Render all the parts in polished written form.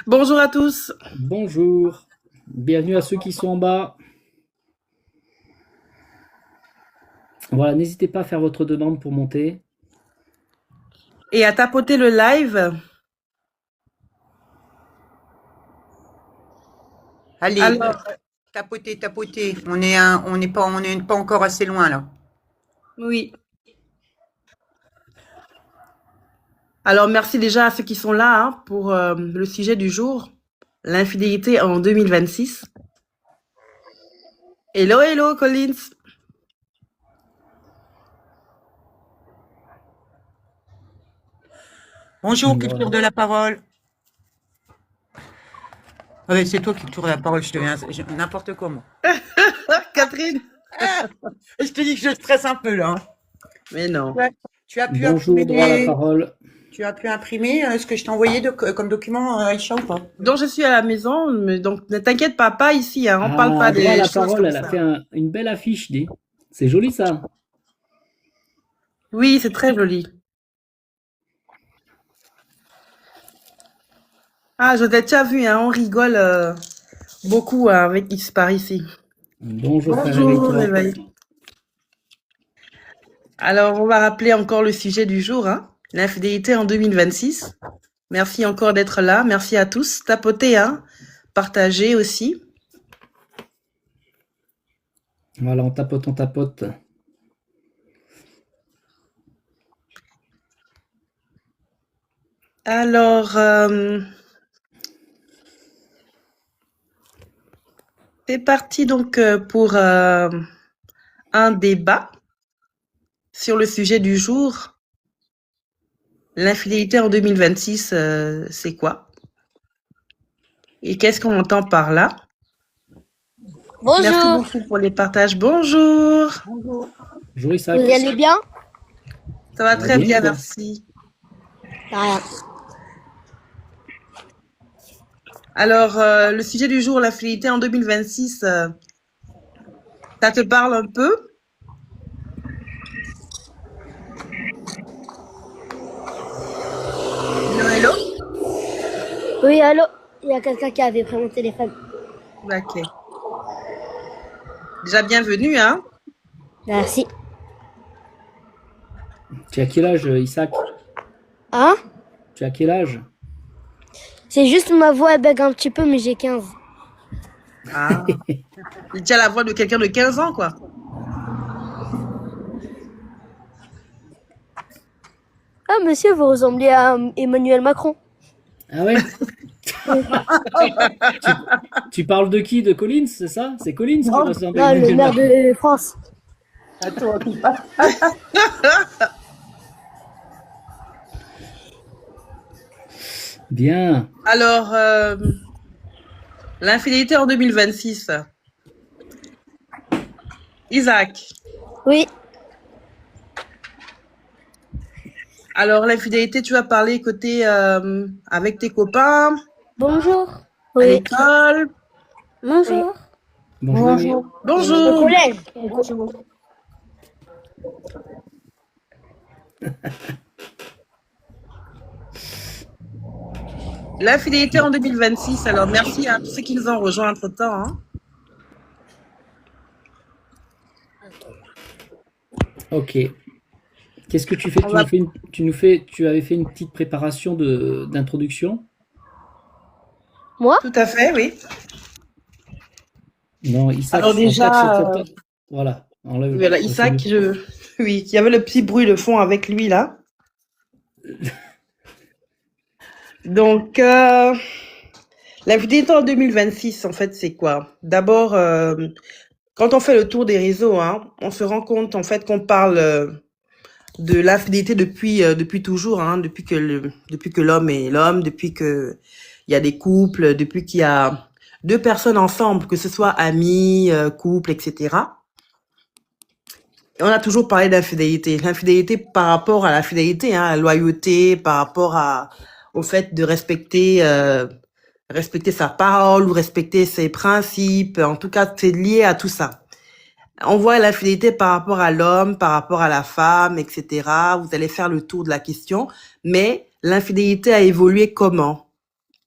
Bonjour à tous. Bonjour, bienvenue à ceux qui sont en bas. Voilà, n'hésitez pas à faire votre demande pour monter. Et à tapoter le live. Allez, Alors, tapotez, tapotez. On n'est pas encore assez loin là. oui. Alors, merci déjà à ceux qui sont là hein, pour le sujet du jour, l'infidélité en 2026. Hello, hello, Collins. Bonjour, Voilà. culture de la parole. Ah ouais, c'est toi qui culture de la parole, je deviens n'importe quoi moi. Catherine. Je te dis que je stresse un peu là. Mais non. Ouais. Tu as pu Bonjour, droit à la imprimer, parole. tu as pu imprimer ce que je t'ai envoyé comme document, Aïcha, ou pas? Donc, je suis à la maison, mais donc ne t'inquiète pas ici. Hein, on parle pas Droit à des la choses parole, comme elle a ça. fait une belle affiche, dis. C'est joli ça. Oui, c'est très joli. Ah, je t'ai déjà vu, hein, on rigole beaucoup avec X par ici. Bonjour, frère Bonjour, Eric. l'éveil. Alors, on va rappeler encore le sujet du jour, hein, l'infidélité en 2026. Merci encore d'être là. Merci à tous. Tapotez, hein, partagez aussi. Voilà, on tapote, on tapote. Alors, c'est parti donc pour un débat sur le sujet du jour. L'infidélité en 2026, c'est quoi? Et qu'est-ce qu'on entend par là? Merci Bonjour, beaucoup pour les partages. Bonjour. Bonjour. Bonjour Isaac. vous allez bien? Ça va Ça va très bien, bien, toi? merci. Rien. Alors, le sujet du jour, l'infidélité en 2026, ça te parle un peu? Hello, hello? Oui, allô? Il y a quelqu'un qui avait pris mon téléphone. Ok. Déjà bienvenue, hein? Merci. Tu as quel âge, Isaac? Hein? Tu as quel âge? C'est juste ma voix, elle bug un petit peu, mais j'ai 15. Ah. Tu as la voix de quelqu'un de 15 ans, quoi. Ah, monsieur, vous ressemblez à Emmanuel Macron. Ah ouais? Tu parles de qui? De Collins, c'est ça? C'est Collins qui ressemble à Non, le Emmanuel maire Macron. de France. Bien. Alors, l'infidélité en 2026. Isaac. Oui, Alors, l'infidélité, tu vas parler côté avec tes copains, bonjour. à Oui, l'école. bonjour. Bonjour, Amir. Au Bonjour. collège. L'infidélité en 2026. Alors, merci à tous ceux qui nous ont rejoints entre-temps. Hein. Ok. Qu'est-ce que tu fais? On va... Tu avais fait une petite préparation d'introduction? Moi? Tout à fait, oui. Non, Isaac, Alors déjà, voilà, enlève. voilà, Ouais, c'est Isaac, mieux. oui, il y avait le petit bruit de fond avec lui là. Donc, l'infidélité en 2026, en fait, c'est quoi? D'abord, quand on fait le tour des réseaux, hein, on se rend compte en fait qu'on parle de l'infidélité depuis toujours, hein, depuis que l'homme est l'homme, depuis que il y a des couples, depuis qu'il y a deux personnes ensemble, que ce soit amis, couple, etc. Et on a toujours parlé d'infidélité. L'infidélité par rapport à la fidélité, hein, la loyauté, par rapport au fait de respecter sa parole ou respecter ses principes. En tout cas, c'est lié à tout ça. On voit l'infidélité par rapport à l'homme, par rapport à la femme, etc. Vous allez faire le tour de la question. Mais l'infidélité a évolué comment?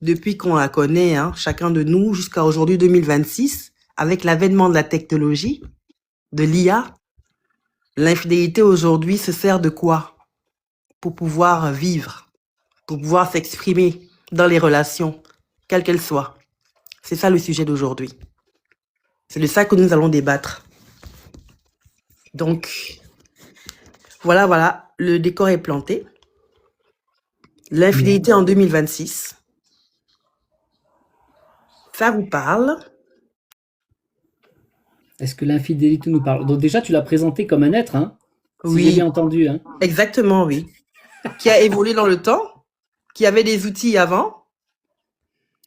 depuis qu'on la connaît, hein, chacun de nous, jusqu'à aujourd'hui 2026, avec l'avènement de la technologie, de l'IA, l'infidélité aujourd'hui se sert de quoi? Pour pouvoir vivre, pour pouvoir s'exprimer dans les relations, quelles qu'elles soient. C'est ça le sujet d'aujourd'hui. C'est de ça que nous allons débattre. Donc, voilà, le décor est planté. L'infidélité en 2026. Ça vous parle? Est-ce que l'infidélité nous parle? Donc déjà, tu l'as présenté comme un être, hein? Si j'ai Oui, bien entendu, hein? exactement, oui. Qui a évolué dans le temps, qui avait des outils avant,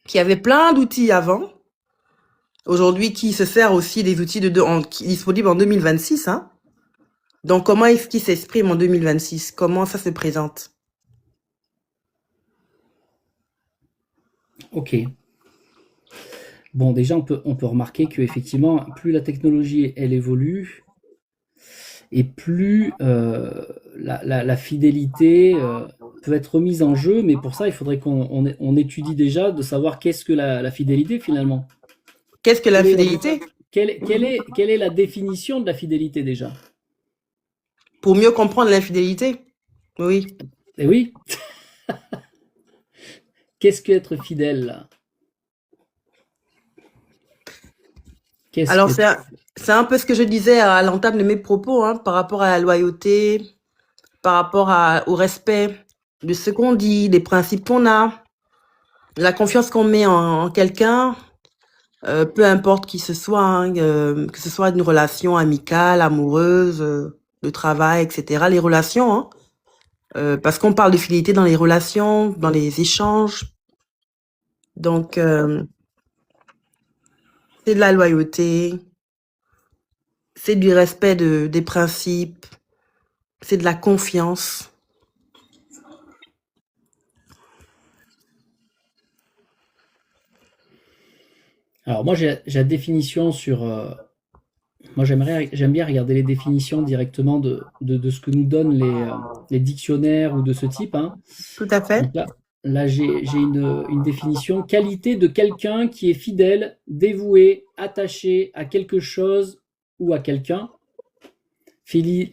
qui avait plein d'outils avant, aujourd'hui qui se sert aussi des outils disponibles en 2026, hein. Donc, comment est-ce qu'il s'exprime en 2026? Comment ça se présente? Ok. Bon, déjà, on peut remarquer que effectivement, plus la technologie elle évolue, et plus la fidélité peut être remise en jeu, mais pour ça, il faudrait qu'on étudie déjà de savoir qu'est-ce que la fidélité finalement. Qu'est-ce que l'infidélité? Quelle est la définition de la fidélité déjà? Pour mieux comprendre l'infidélité? Oui. Eh oui. Qu'est-ce qu'être fidèle là? Alors, c'est un peu ce que je disais à l'entame de mes propos, hein, par rapport à la loyauté, par rapport au respect de ce qu'on dit, des principes qu'on a, la confiance qu'on met en quelqu'un, peu importe qui ce soit, hein, que ce soit une relation amicale, amoureuse, de travail, etc. Les relations, hein, parce qu'on parle de fidélité dans les relations, dans les échanges. Donc, c'est de la loyauté, c'est du respect des principes, c'est de la confiance. Alors moi, j'ai la définition sur... moi, j'aime bien regarder les définitions directement de ce que nous donnent les dictionnaires ou de ce type, hein. Tout à fait. Donc là j'ai une définition. Qualité de quelqu'un qui est fidèle, dévoué, attaché à quelque chose ou à quelqu'un.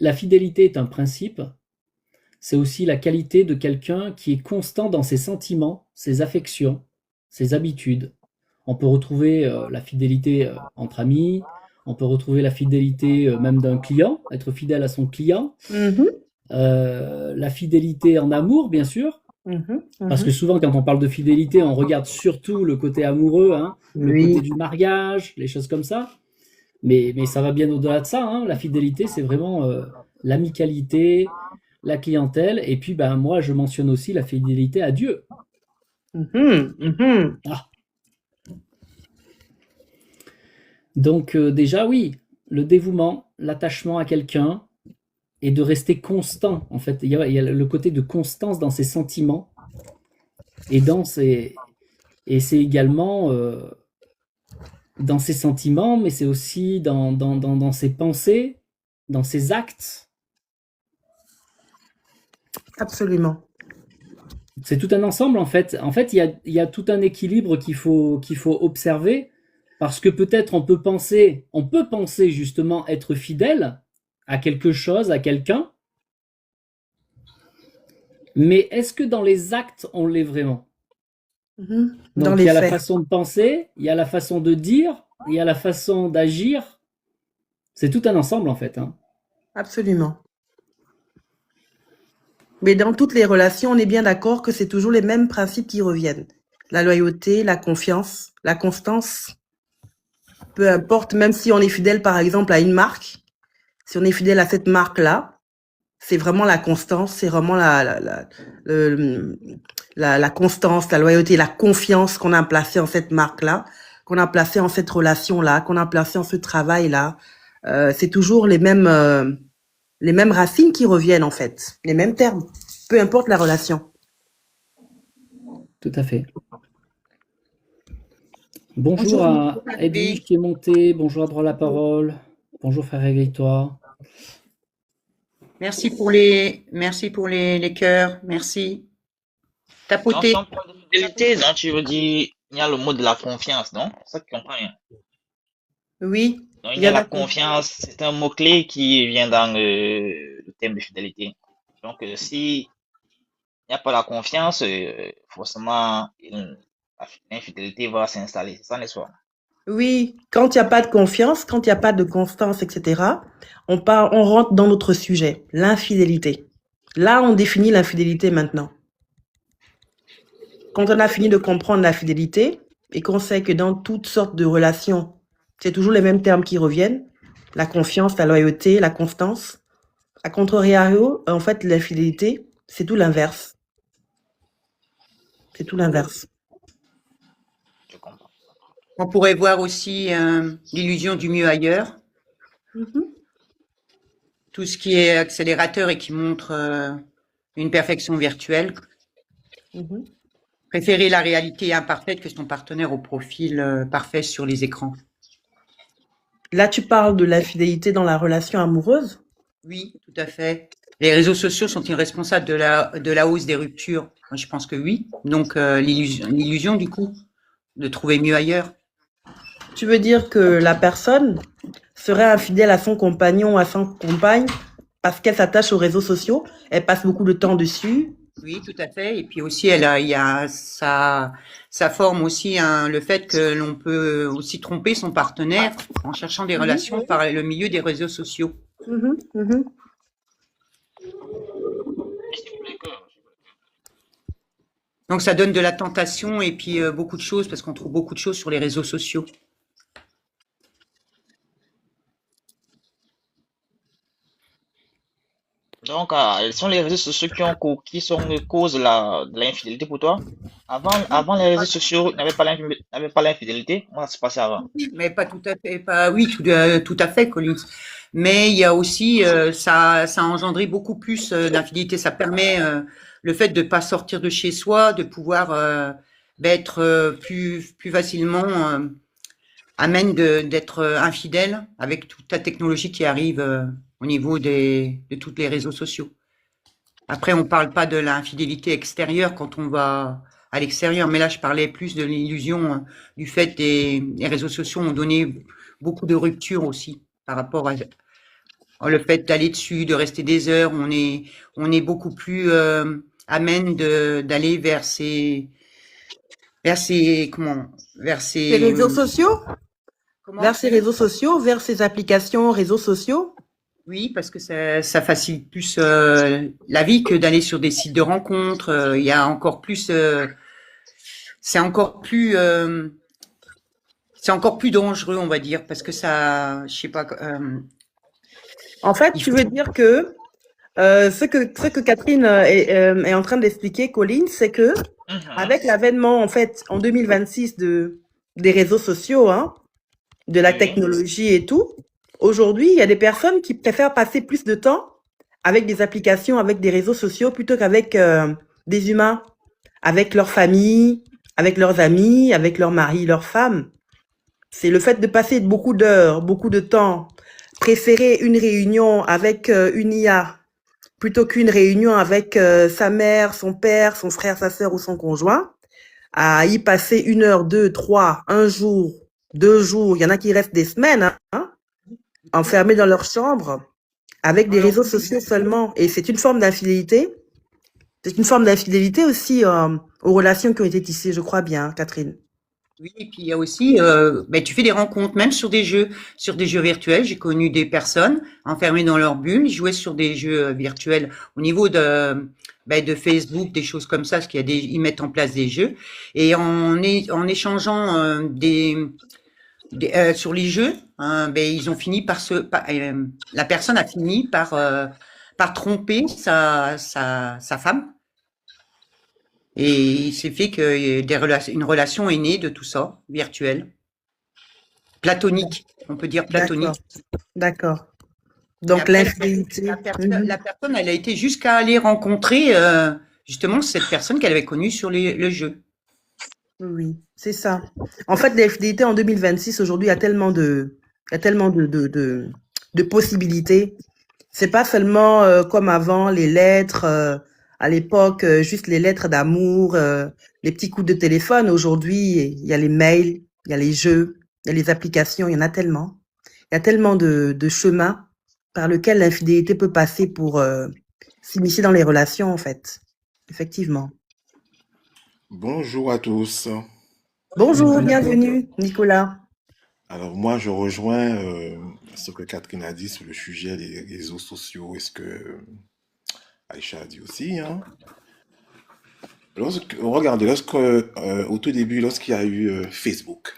La fidélité est un principe. C'est aussi la qualité de quelqu'un qui est constant dans ses sentiments, ses affections, ses habitudes. On peut retrouver la fidélité entre amis, on peut retrouver la fidélité même d'un client, être fidèle à son client, la fidélité en amour, bien sûr, parce que souvent, quand on parle de fidélité, on regarde surtout le côté amoureux, hein, le côté du mariage, les choses comme ça. Mais ça va bien au-delà de ça, hein. La fidélité, c'est vraiment l'amicalité, la clientèle, et puis ben, moi, je mentionne aussi la fidélité à Dieu. Ah. Donc déjà, oui, le dévouement, l'attachement à quelqu'un, et de rester constant, en fait. Il y a le côté de constance dans ses sentiments, et c'est également dans ses sentiments, mais c'est aussi dans ses pensées, dans ses actes. Absolument. C'est tout un ensemble, en fait. En fait, il y a tout un équilibre qu'il faut observer, parce que peut-être on peut penser justement être fidèle à quelque chose, à quelqu'un, mais est-ce que dans les actes, on l'est vraiment? Donc il y a la façon de penser, il y a la façon de dire, il y a la façon d'agir. C'est tout un ensemble, en fait, hein. Absolument. Mais dans toutes les relations, on est bien d'accord que c'est toujours les mêmes principes qui reviennent. La loyauté, la confiance, la constance. Peu importe, même si on est fidèle, par exemple, à une marque, si on est fidèle à cette marque-là, c'est vraiment la constance, c'est vraiment la constance, la loyauté, la confiance qu'on a placée en cette marque-là, qu'on a placée en cette relation-là, qu'on a placée en ce travail-là. C'est toujours les mêmes racines qui reviennent, en fait, les mêmes termes, peu importe la relation. Tout à fait. Bonjour à Edwige qui est montée, bonjour à droit la parole, bonjour frère Égritois. Merci pour les cœurs, merci. Donc, si Tapoter. on parle de fidélité, donc tu veux dire, il y a le mot de la confiance, non? C'est ça que tu comprends rien. Oui, Donc, il il y y a a la d'accord. confiance, c'est un mot-clé qui vient dans le thème de fidélité. Donc, si il n'y a pas la confiance, forcément, l'infidélité va s'installer. C'est ça, n'est-ce pas? Oui, quand il n'y a pas de confiance, quand il n'y a pas de constance, etc., on rentre dans notre sujet, l'infidélité. Là, on définit l'infidélité maintenant. Quand on a fini de comprendre la fidélité et qu'on sait que dans toutes sortes de relations, c'est toujours les mêmes termes qui reviennent, la confiance, la loyauté, la constance. À contrario, en fait, l'infidélité, c'est tout l'inverse. C'est tout l'inverse. Je comprends. On pourrait voir aussi l'illusion du mieux ailleurs, Mhm, tout ce qui est accélérateur et qui montre une perfection virtuelle. mhm. Préférer la réalité imparfaite que son partenaire au profil parfait sur les écrans. Là, tu parles de l'infidélité dans la relation amoureuse? Oui, tout à fait. Les réseaux sociaux sont-ils responsables de la hausse des ruptures? Moi, je pense que oui. Donc, l'illusion, du coup, de trouver mieux ailleurs. Tu veux dire que la personne serait infidèle à son compagnon ou à son compagne parce qu'elle s'attache aux réseaux sociaux, elle passe beaucoup de temps dessus. Oui, tout à fait. Et puis aussi, il y a ça forme aussi le fait que l'on peut aussi tromper son partenaire en cherchant des Mhm, relations par le milieu des réseaux sociaux. mhm, mhm. Donc, ça donne de la tentation et puis beaucoup de choses parce qu'on trouve beaucoup de choses sur les réseaux sociaux. Donc, quels sont les réseaux sociaux qui sont cause de l'infidélité pour toi? Avant les réseaux sociaux, n'avait pas l'infidélité. Comment ça se passait avant? Mais pas tout à fait, pas oui, tout à fait, Collins. Mais il y a aussi ça a engendré beaucoup plus d'infidélité. Ça permet le fait de pas sortir de chez soi, de pouvoir d'être plus facilement amène d'être infidèle avec toute la technologie qui arrive au niveau de tous les réseaux sociaux. Après, on parle pas de l'infidélité extérieure quand on va à l'extérieur, mais là, je parlais plus de l'illusion du fait les réseaux sociaux ont donné beaucoup de ruptures aussi par rapport à le fait d'aller dessus, de rester des heures. On est beaucoup plus amène d'aller vers Les ces réseaux sociaux, vers comment? ces réseaux sociaux, vers ces applications réseaux sociaux. Oui, parce que ça facilite plus la vie que d'aller sur des sites de rencontres. Il y a encore plus, c'est encore plus, c'est encore plus dangereux, on va dire, parce que ça, je sais pas, En fait, il tu faut. veux dire que ce que Catherine est en train d'expliquer, Colline, c'est que Mhm. avec l'avènement, en fait, en 2026 des réseaux sociaux, hein, de la Oui. technologie et tout, aujourd'hui, il y a des personnes qui préfèrent passer plus de temps avec des applications, avec des réseaux sociaux, plutôt qu'avec des humains, avec leur famille, avec leurs amis, avec leur mari, leur femme. C'est le fait de passer beaucoup d'heures, beaucoup de temps, préférer une réunion avec une IA plutôt qu'une réunion avec sa mère, son père, son frère, sa sœur ou son conjoint, à y passer 1 heure, 2, 3, un jour, 2 jours. Il y en a qui restent des semaines, hein, enfermés dans leur chambre avec des Alors, réseaux sociaux seulement. Et c'est une forme d'infidélité. C'est une forme d'infidélité aussi aux relations qui ont été tissées, je crois bien, Catherine. oui, et puis il y a aussi, ben, tu fais des rencontres, même sur des jeux virtuels. J'ai connu des personnes enfermées dans leur bulle, ils jouaient sur des jeux virtuels au niveau ben, de Facebook, des choses comme ça, parce qu'il y a ils mettent en place des jeux. Et en échangeant sur les jeux, hein, ben, ils ont fini la personne a fini par tromper sa femme. Et il s'est fait que une relation est née de tout ça, virtuelle, platonique, on peut dire D'accord, platonique. d'accord. Et Donc après, l'infidélité. Mhm. la personne, elle a été jusqu'à aller rencontrer justement cette personne qu'elle avait connue sur le jeu. Oui, c'est ça. En fait, l'infidélité en 2026, aujourd'hui, il y a tellement de possibilités. C'est pas seulement comme avant les lettres À l'époque, juste les lettres d'amour, les petits coups de téléphone. Aujourd'hui, il y a les mails, il y a les jeux, il y a les applications, il y en a tellement. Il y a tellement de chemins par lequel l'infidélité peut passer pour s'immiscer dans les relations, en fait. Effectivement. Bonjour à tous. Bonjour, bienvenue, Nicolas. Alors moi, je rejoins ce que Catherine a dit sur le sujet des réseaux sociaux et ce que Aïcha a dit aussi, hein. Regardez, au tout début, lorsqu'il y a eu Facebook,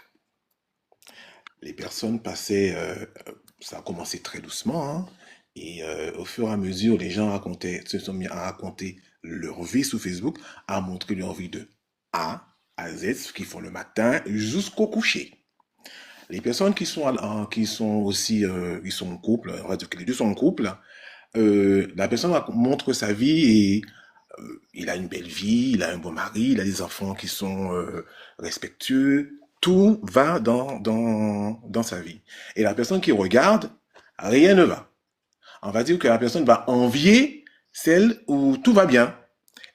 les personnes passaient, ça a commencé très doucement, hein, et au fur et à mesure, les gens se sont mis à raconter leur vie sur Facebook, à montrer leur vie de A à Z, ce qu'ils font le matin jusqu'au coucher. Les personnes qui sont aussi, ils sont en couple, on va dire que les deux sont en couple, la personne montre sa vie et il a une belle vie, il a un bon mari, il a des enfants qui sont respectueux, tout va dans sa vie. Et la personne qui regarde, rien ne va. On va dire que la personne va envier celle où tout va bien.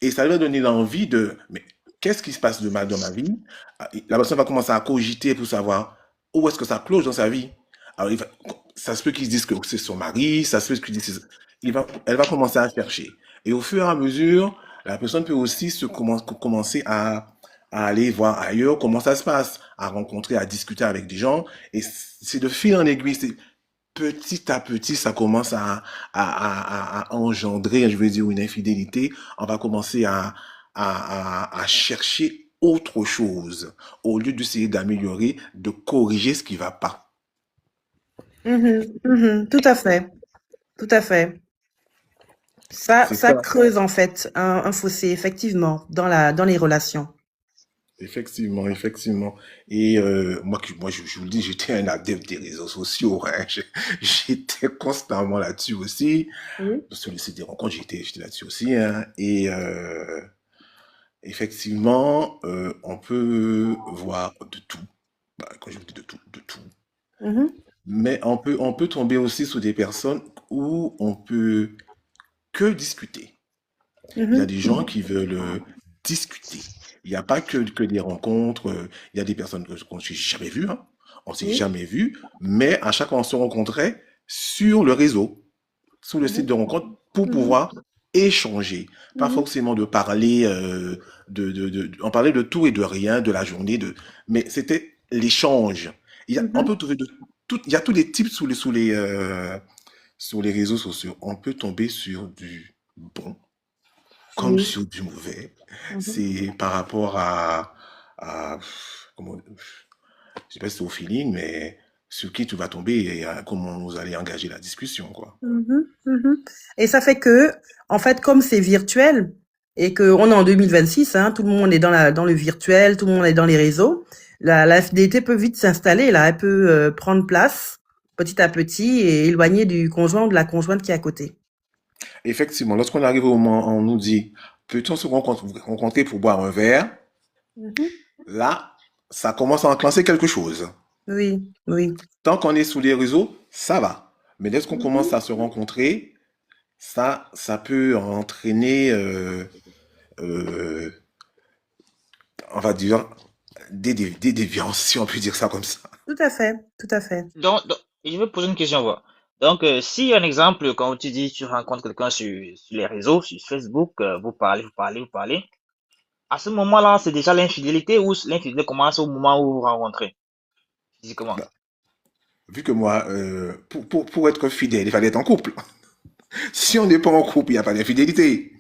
Et ça lui va donner l'envie de, mais qu'est-ce qui se passe de mal dans ma vie? La personne va commencer à cogiter pour savoir où est-ce que ça cloche dans sa vie. Alors, ça se peut qu'ils disent que c'est son mari, ça se peut qu'ils disent, elle va commencer à chercher. Et au fur et à mesure, la personne peut aussi commencer à aller voir ailleurs comment ça se passe, à rencontrer, à discuter avec des gens. Et c'est de fil en aiguille, petit à petit, ça commence à engendrer, je veux dire, une infidélité. On va commencer à chercher autre chose au lieu d'essayer d'améliorer, de corriger ce qui va pas. Tout à fait, tout à fait. Ça, C'est ça ça. creuse en fait un fossé, effectivement, dans les relations. Effectivement, effectivement. Et moi, je vous le dis, j'étais un adepte des réseaux sociaux, hein. J'étais constamment là-dessus aussi. Oui. Sur le site des rencontres, j'étais là-dessus aussi, hein. Et effectivement, on peut voir de tout. Bah, quand je vous dis de tout, de tout. Mhm, Mais on peut tomber aussi sur des personnes où on peut que discuter. Il y a mhm, des gens qui veulent discuter. Il n'y a pas que des rencontres. Il y a des personnes qu'on ne s'est jamais vues, hein. On ne s'est oui, jamais vues, mais à chaque fois on se rencontrait sur le réseau, sur le site mhm, de rencontre, pour mhm, pouvoir échanger. Pas mhm, forcément de parler, on parlait de tout et de rien, de la journée, mais c'était l'échange. On mhm, peut trouver il y a tous les types sur les réseaux sociaux. On peut tomber sur du bon comme oui, sur du mauvais. mhm. C'est par rapport à comment, je sais pas si c'est au feeling, mais sur qui tu vas tomber et comment vous allez engager la discussion, quoi. Mhm, mhm. Et ça fait que, en fait, comme c'est virtuel et qu'on est en 2026, hein, tout le monde est dans le virtuel, tout le monde est dans les réseaux, la fidélité peut vite s'installer, là, elle peut prendre place petit à petit et éloigner du conjoint ou de la conjointe qui est à côté. Effectivement, lorsqu'on arrive au moment où on nous dit, peut-on se rencontrer pour boire un verre? Mhm. Là, ça commence à enclencher quelque chose. Oui, oui. Tant qu'on est sous les réseaux, ça va. Mais dès qu'on commence Mhm, à se rencontrer, ça peut entraîner, euh, on va dire, des déviances, si on peut dire ça comme ça. tout à fait, tout à fait. Donc, je vais poser une question, voilà. Donc, si un exemple, quand tu dis tu rencontres quelqu'un sur les réseaux, sur Facebook, vous parlez, vous parlez, vous parlez, à ce moment-là, c'est déjà l'infidélité ou l'infidélité commence au moment où vous vous rencontrez, physiquement? Bah, vu que moi, pour être fidèle, il fallait être en couple. Si on n'est pas en couple, il n'y a pas d'infidélité.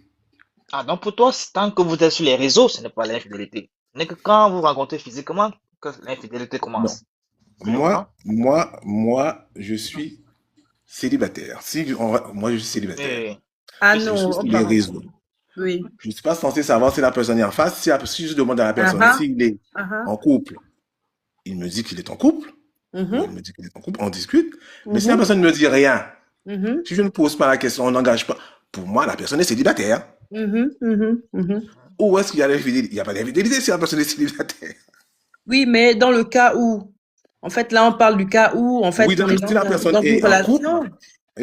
Ah, donc pour toi, tant que vous êtes sur les réseaux, ce n'est pas l'infidélité. Ce n'est que quand vous vous rencontrez physiquement que l'infidélité Non. commence. Est-ce que je comprends? Moi, je suis célibataire. Moi, je suis Oui, célibataire. oui, Ah oui, c'est Je non, vrai. suis oh, sur les pardon. réseaux. Oui. Je ne suis pas censé savoir si la personne est en face. Si je demande à la Ah personne ah, s'il est ah ah. en couple, il me dit qu'il est en couple, ou elle Mhm, me dit qu'il est en couple, on discute. Mais si la mhm, personne ne me dit rien, mhm, si je ne pose pas la question, on n'engage pas, pour moi, la personne est célibataire. mhm, mhm, mhm. Où est-ce qu'il y a l'infidélité? Il n'y a pas d'infidélité si la personne est célibataire. Oui, mais dans le cas où, en fait, là, on parle du cas où, en Oui, fait, on donc est si la personne dans une est en couple, relation.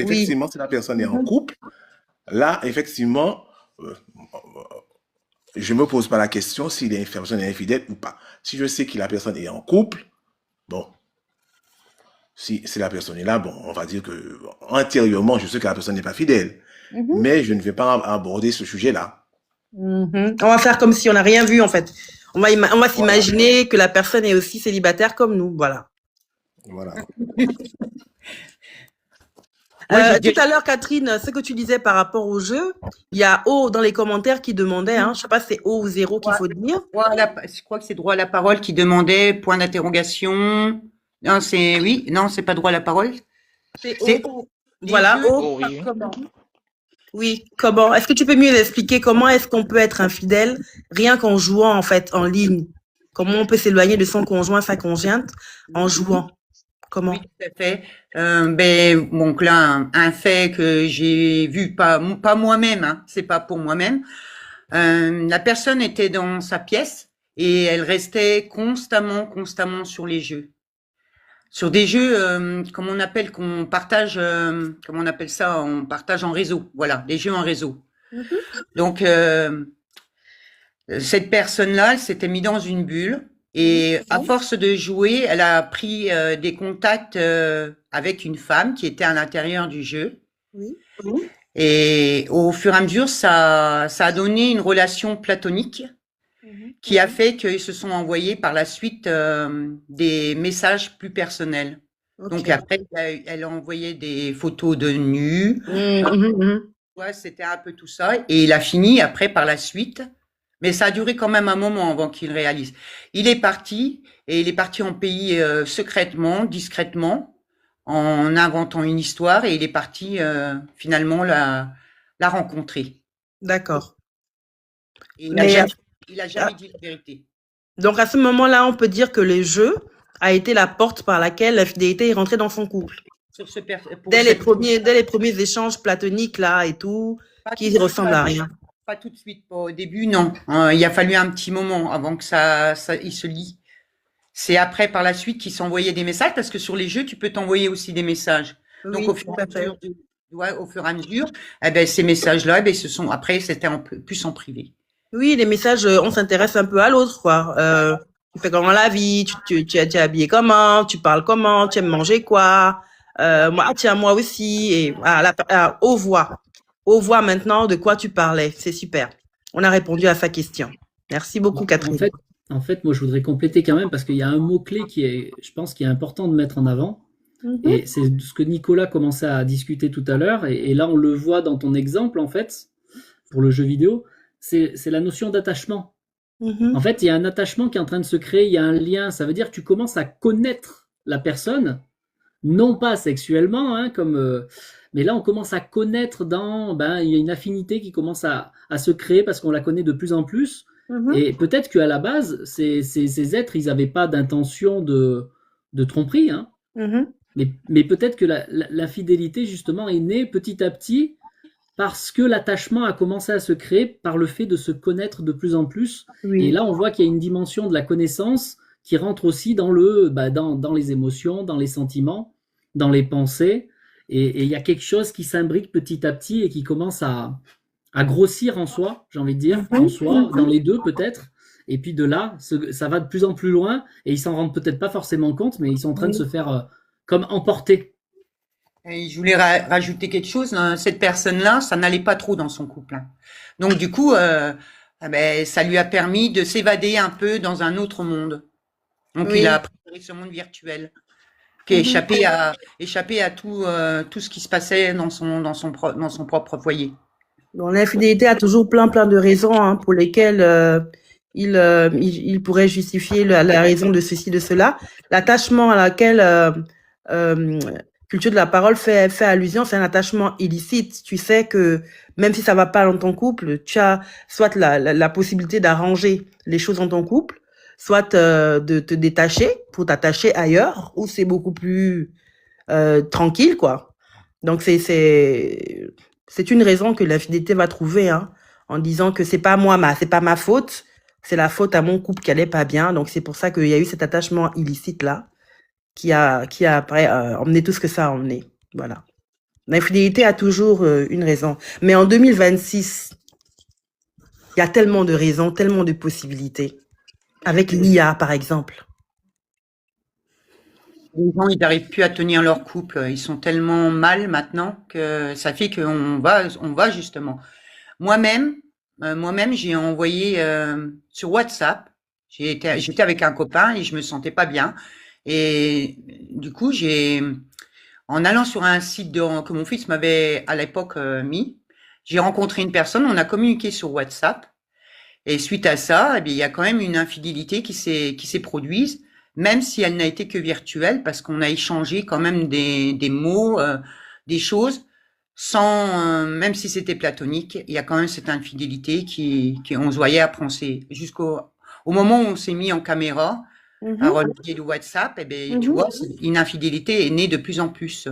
Oui. effectivement, si la personne est en Mhm, couple, là, effectivement, euh, je me pose pas la question si la personne est infidèle ou pas. Si je sais que la personne est en couple, bon, si la personne est là, bon, on va dire que antérieurement, je sais que la personne n'est pas fidèle. Mais je ne vais pas aborder ce sujet-là. On va faire comme si on n'a rien vu, en fait. On va Voilà. s'imaginer que la personne est aussi célibataire comme nous. Voilà. Voilà. Tout à l'heure, Catherine, ce que tu disais par rapport au jeu, il y a O dans les commentaires qui demandait, je sais pas si c'est O ou 0 qu'il faut dire. Je crois que c'est droit à la parole qui demandait point d'interrogation. Non, c'est pas droit à la parole. C'est O. Voilà, jeux, O. oui. Comment? Oui, comment? Est-ce que tu peux mieux expliquer comment est-ce qu'on peut être infidèle rien qu'en jouant, en fait, en ligne? Comment on peut s'éloigner de son conjoint, sa conjointe, en jouant? Comment? Oui, tout à fait. Donc là, un fait que j'ai vu, pas moi-même, hein, c'est pas pour moi-même. La personne était dans sa pièce et elle restait constamment sur les jeux. Sur des jeux, comme on appelle, qu'on partage, comment on appelle ça, on partage en réseau. Voilà, des jeux en réseau. Donc, cette personne-là, elle s'était mise dans une bulle et à force de jouer, elle a pris des contacts avec une femme qui était à l'intérieur du jeu. Oui. Et au fur et à mesure, ça a donné une relation platonique qui a fait qu'ils se sont envoyés par la suite des messages plus personnels. Okay. Donc après, elle a envoyé des photos de nus. Ouais, c'était un peu tout ça. Et il a fini après par la suite. Mais ça a duré quand même un moment avant qu'il réalise. Il est parti et il est parti en pays secrètement, discrètement, en inventant une histoire et il est parti finalement la rencontrer. D'accord. Il a jamais dit la vérité. Donc à ce moment-là, on peut dire que le jeu a été la porte par laquelle la fidélité est rentrée dans son couple. Dès les premiers échanges platoniques là et tout, qui ressemblent à rien. Pas tout de suite, pas au début, non. Il a fallu un petit moment avant que il se lie. C'est après, par la suite, qu'ils s'envoyaient des messages, parce que sur les jeux, tu peux t'envoyer aussi des messages. Oui, donc au fur et à mesure, ces messages-là, après, c'était plus en privé. Oui, les messages, on s'intéresse un peu à l'autre, quoi. Tu fais comment la vie, tu es habillé comment, tu parles comment, tu aimes manger quoi. Moi aussi. Et aux voix maintenant de quoi tu parlais. C'est super. On a répondu à sa question. Merci beaucoup, Catherine. En fait, moi, je voudrais compléter quand même parce qu'il y a un mot-clé je pense, qui est important de mettre en avant. Et c'est ce que Nicolas commençait à discuter tout à l'heure. Et là, on le voit dans ton exemple, en fait, pour le jeu vidéo. C'est la notion d'attachement. En fait, il y a un attachement qui est en train de se créer, il y a un lien. Ça veut dire que tu commences à connaître la personne, non pas sexuellement, mais là, on commence à connaître il y a une affinité qui commence à se créer parce qu'on la connaît de plus en plus. Et peut-être qu'à la base, ces êtres, ils n'avaient pas d'intention de tromperie. Mais peut-être que l'infidélité, justement, est née petit à petit parce que l'attachement a commencé à se créer par le fait de se connaître de plus en plus. Oui. Et là, on voit qu'il y a une dimension de la connaissance qui rentre aussi dans les émotions, dans les sentiments, dans les pensées. Et il y a quelque chose qui s'imbrique petit à petit et qui commence à grossir en soi, j'ai envie de dire, en soi, dans les deux peut-être. Et puis de là, ça va de plus en plus loin et ils s'en rendent peut-être pas forcément compte, mais ils sont en train de se faire comme emporter. Et je voulais rajouter quelque chose. Cette personne-là, ça n'allait pas trop dans son couple. Donc du coup, ça lui a permis de s'évader un peu dans un autre monde. Donc il a préféré ce monde virtuel, qui échappé à tout ce qui se passait dans son propre foyer. Bon, l'infidélité a toujours plein de raisons pour lesquelles il pourrait justifier la raison de ceci, de cela. L'attachement à laquelle Culture de la parole fait allusion, c'est un attachement illicite. Tu sais que même si ça va pas dans ton couple, tu as soit la possibilité d'arranger les choses dans ton couple, soit de te détacher pour t'attacher ailleurs, où c'est beaucoup plus tranquille, quoi. Donc c'est une raison que l'infidélité va trouver, en disant que c'est pas ma faute, c'est la faute à mon couple qui allait pas bien. Donc c'est pour ça qu'il y a eu cet attachement illicite là, qui a après emmené tout ce que ça a emmené. Voilà. L'infidélité a toujours une raison. Mais en 2026, Il y a tellement de raisons, tellement de possibilités. Avec l'IA, par exemple. Les gens, ils n'arrivent plus à tenir leur couple. Ils sont tellement mal maintenant que ça fait qu'on va justement. Moi-même, j'ai envoyé sur WhatsApp. J'étais avec un copain et je me sentais pas bien. Et du coup, en allant sur un site que mon fils m'avait à l'époque mis, j'ai rencontré une personne. On a communiqué sur WhatsApp. Et suite à ça, eh bien, il y a quand même une infidélité qui s'est produite, même si elle n'a été que virtuelle, parce qu'on a échangé quand même des mots, des choses, sans, même si c'était platonique, il y a quand même cette infidélité qui on se voyait après, au moment où on s'est mis en caméra à Mhm, relayer le WhatsApp, eh bien, tu mhm. vois, une infidélité est née de plus en plus.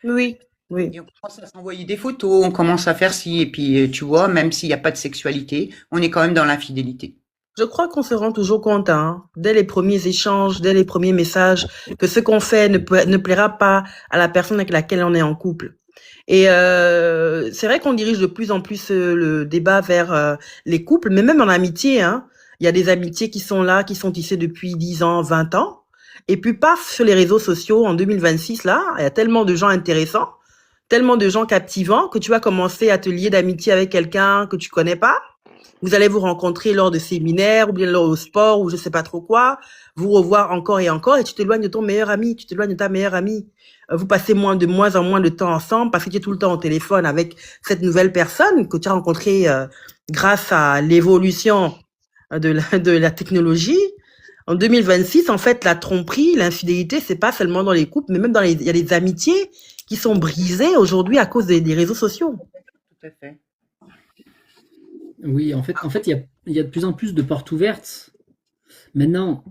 Oui, oui. Et on commence à s'envoyer des photos, on commence à faire ci, et puis tu vois, même s'il n'y a pas de sexualité, on est quand même dans l'infidélité. Je crois qu'on se rend toujours compte, hein, dès les premiers échanges, dès les premiers messages, que ce qu'on fait ne plaira pas à la personne avec laquelle on est en couple. Et c'est vrai qu'on dirige de plus en plus le débat vers les couples, mais même en amitié, hein. Il y a des amitiés qui sont là, qui sont tissées depuis 10 ans, 20 ans. Et puis, paf, sur les réseaux sociaux, en 2026, là, il y a tellement de gens intéressants, tellement de gens captivants, que tu vas commencer à te lier d'amitié avec quelqu'un que tu connais pas. Vous allez vous rencontrer lors de séminaires, ou bien lors au sport, ou je sais pas trop quoi, vous revoir encore et tu t'éloignes de ton meilleur ami, tu t'éloignes de ta meilleure amie. Vous passez de moins en moins de temps ensemble parce que tu es tout le temps au téléphone avec cette nouvelle personne que tu as rencontrée grâce à l'évolution de la technologie. En 2026, en fait, la tromperie, l'infidélité, c'est pas seulement dans les couples, mais même il y a des amitiés qui sont brisées aujourd'hui à cause des réseaux sociaux. Tout à fait. Oui, en fait, il y a de plus en plus de portes ouvertes. Maintenant,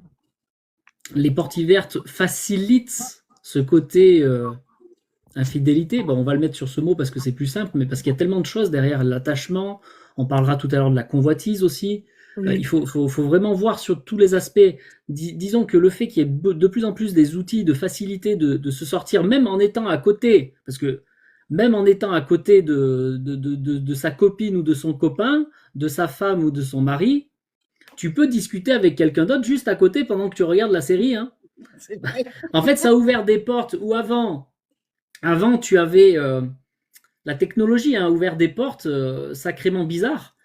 les portes ouvertes facilitent ce côté infidélité. Bon, on va le mettre sur ce mot parce que c'est plus simple, mais parce qu'il y a tellement de choses derrière l'attachement. On parlera tout à l'heure de la convoitise aussi. Oui. Il faut vraiment voir sur tous les aspects. Disons que le fait qu'il y ait de plus en plus des outils de facilité de se sortir, même en étant à côté, parce que même en étant à côté de sa copine ou de son copain, de sa femme ou de son mari, tu peux discuter avec quelqu'un d'autre juste à côté pendant que tu regardes la série. Hein. En fait, ça a ouvert des portes où avant tu avais la technologie a ouvert des portes sacrément bizarres.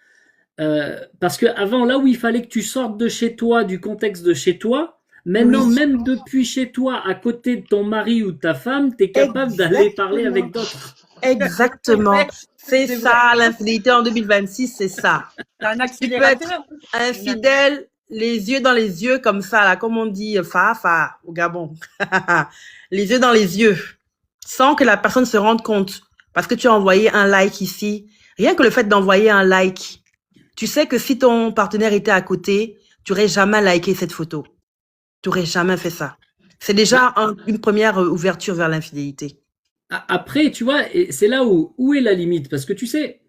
Parce que avant, là où il fallait que tu sortes de chez toi, du contexte de chez toi, maintenant, Oui. même depuis chez toi, à côté de ton mari ou de ta femme, tu es capable d'aller parler avec d'autres. Exactement. C'est ça, l'infidélité en 2026, c'est ça. C'est un Tu peux être accélérateur. infidèle, les yeux dans les yeux, comme ça, là, comme on dit, fa au Gabon. Les yeux dans les yeux, sans que la personne se rende compte. Parce que tu as envoyé un like ici. Rien que le fait d'envoyer un like, tu sais que si ton partenaire était à côté, tu n'aurais jamais liké cette photo. Tu n'aurais jamais fait ça. C'est déjà une première ouverture vers l'infidélité. Après, tu vois, et c'est là où est la limite. Parce que tu sais,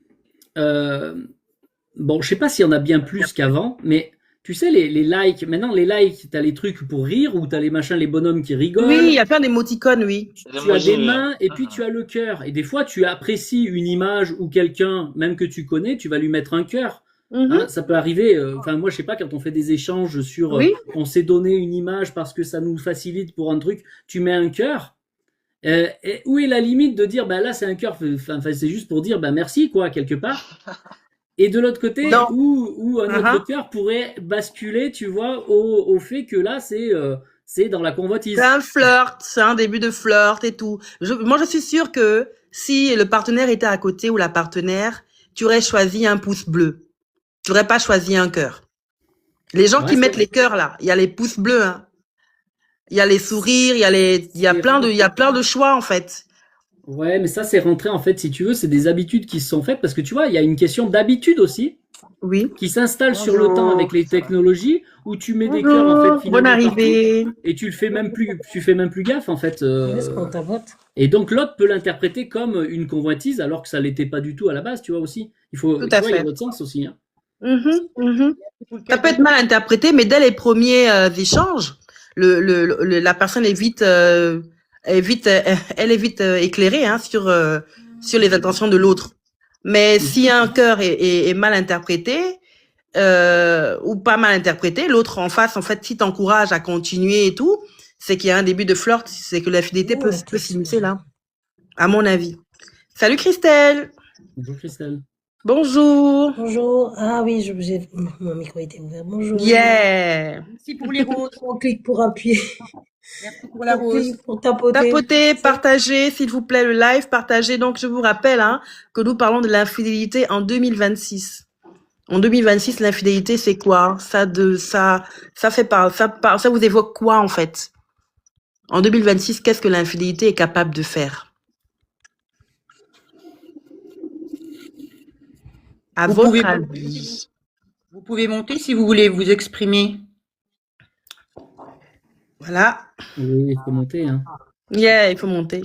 bon, je sais pas s'il y en a bien plus qu'avant, mais tu sais, les likes, maintenant les likes, t'as les trucs pour rire, ou t'as les machins, les bonhommes qui rigolent. Oui, il y a plein d'émoticônes, oui. Tu as des mains et puis tu as le cœur. Et des fois, tu apprécies une image ou quelqu'un, même que tu connais, tu vas lui mettre un cœur. Hein, ça peut arriver. Enfin, moi, je sais pas, quand on fait des échanges sur, Oui. on s'est donné une image parce que ça nous facilite pour un truc, tu mets un cœur. Et où est la limite de dire, bah là, c'est un cœur. Enfin, c'est juste pour dire, bah merci, quoi, quelque part. Et de l'autre côté, Non. où un autre cœur pourrait basculer, tu vois, au fait que là, c'est dans la convoitise. C'est un flirt, c'est un début de flirt et tout. Moi, je suis sûre que si le partenaire était à côté ou la partenaire, tu aurais choisi un pouce bleu. Tu n'aurais pas choisi un cœur. Les gens qui mettent les cœurs là, il y a les pouces bleus, hein. Il y a les sourires, il y a plein de choix en fait. Ouais, mais ça, c'est rentré, en fait, si tu veux, c'est des habitudes qui se sont faites, parce que tu vois, il y a une question d'habitude aussi, Oui. qui s'installe sur le temps avec les technologies, où tu mets des cœurs, en fait, finalement, bonne arrivée. partout, et tu fais même plus gaffe, en fait. Et donc, l'autre peut l'interpréter comme une convoitise, alors que ça l'était pas du tout à la base, tu vois, aussi. Il faut, Tout tu à vois, il y a fait. l'autre sens aussi, hein. Ça peut être mal interprété, mais dès les premiers échanges, la personne est vite éclairée hein, sur les intentions de l'autre. Mais si un cœur est mal interprété, ou pas mal interprété. L'autre en face, en fait, si t'encourages à continuer et tout, c'est qu'il y a un début de flirt, c'est que la fidélité Ouais, peut ok. s'immiscer là, à mon avis. Salut Christelle. Bonjour Christelle. Bonjour. Bonjour. Ah oui, mon micro était ouvert. Bonjour. Yeah. Merci pour les roses. On clique pour appuyer. Merci pour la On rose. clique pour tapoter. Tapotez, partagez, s'il vous plaît, le live, partagez. Donc, je vous rappelle hein, que nous parlons de l'infidélité en 2026. En 2026, l'infidélité, c'est quoi? Ça vous évoque quoi, en fait? En 2026, qu'est-ce que l'infidélité est capable de faire? À Vous votre pouvez, avis. vous pouvez monter si vous voulez vous exprimer. Voilà. Oui, il faut monter. Hein. Yeah, il faut monter.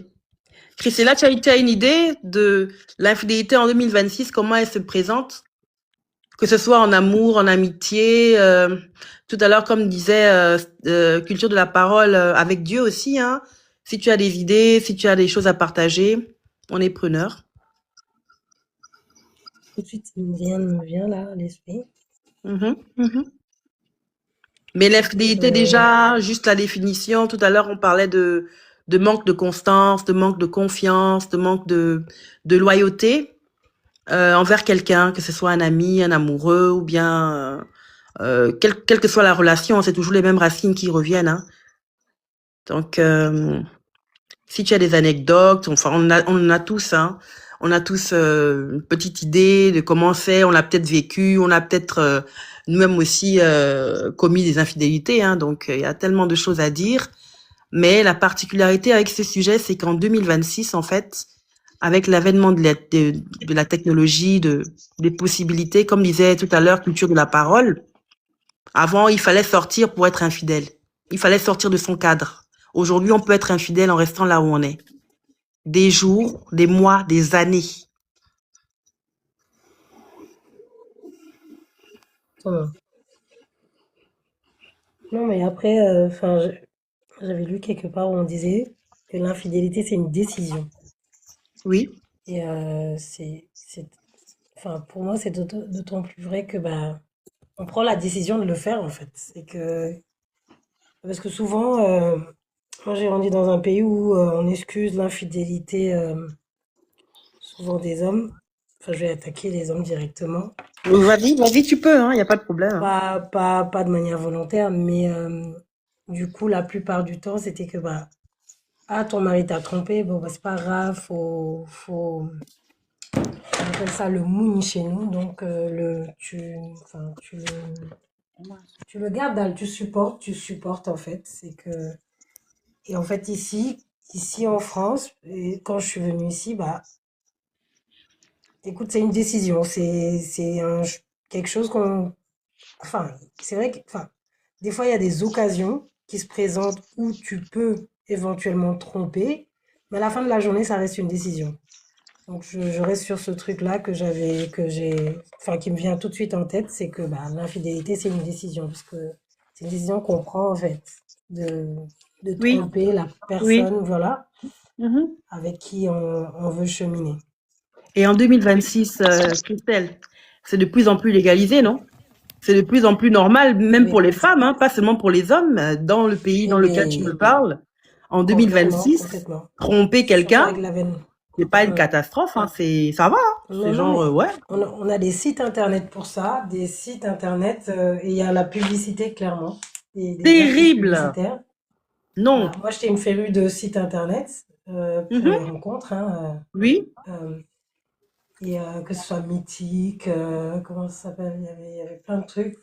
Christella, tu as une idée de l'infidélité en 2026, comment elle se présente? Que ce soit en amour, en amitié, tout à l'heure, comme disait Culture de la parole, avec Dieu aussi. Hein. Si tu as des idées, si tu as des choses à partager, on est preneur. Tout de suite, rien ne me vient là à l'esprit. Mais l'infidélité, déjà, juste la définition, tout à l'heure, on parlait de manque de constance, de manque de confiance, de manque de loyauté envers quelqu'un, que ce soit un ami, un amoureux, ou bien quelle que soit la relation, c'est toujours les mêmes racines qui reviennent. Hein. Donc, si tu as des anecdotes, enfin, on en a tous, hein. On a tous une petite idée de comment c'est, on l'a peut-être vécu, on a peut-être nous-mêmes aussi commis des infidélités, hein. Donc, il y a tellement de choses à dire. Mais la particularité avec ce sujet, c'est qu'en 2026, en fait, avec l'avènement de la technologie, des possibilités, comme disait tout à l'heure, culture de la parole, avant, il fallait sortir pour être infidèle. Il fallait sortir de son cadre. Aujourd'hui, on peut être infidèle en restant là où on est. Des jours, des mois, des années. Non, mais après, j'avais lu quelque part où on disait que l'infidélité, c'est une décision. Oui. Et pour moi, c'est d'autant plus vrai que on prend la décision de le faire, en fait. Parce que souvent, moi j'ai grandi dans un pays où on excuse l'infidélité souvent des hommes. Enfin, je vais attaquer les hommes directement. Vas-y, tu peux, hein, y a pas de problème. Hein. Pas de manière volontaire, mais du coup, la plupart du temps, c'était que ton mari t'a trompé, bon c'est pas grave, faut on appelle ça le mouni chez nous, donc tu le gardes, tu supportes en fait. Et en fait ici en France, et quand je suis venue ici, écoute, c'est une décision, quelque chose c'est vrai que, des fois il y a des occasions qui se présentent où tu peux éventuellement tromper, mais à la fin de la journée, ça reste une décision. Donc je reste sur ce truc-là qui me vient tout de suite en tête, c'est que l'infidélité, c'est une décision, parce que c'est une décision qu'on prend en fait, de tromper la personne, voilà, avec qui on veut cheminer. Et en 2026, Christelle, c'est de plus en plus légalisé, non? C'est de plus en plus normal, même pour les femmes, hein, pas seulement pour les hommes, dans le pays dans lequel tu me parles. En 2026, tromper quelqu'un, c'est pas une catastrophe, hein, ça va. Hein. C'est genre, ouais. On a des sites internet pour ça, et il y a la publicité, clairement. Terrible. Non. Moi, j'étais une férue de sites internet pour les rencontres. Hein, oui. Et que ce soit Mythique, comment ça s'appelle, il y avait plein de trucs.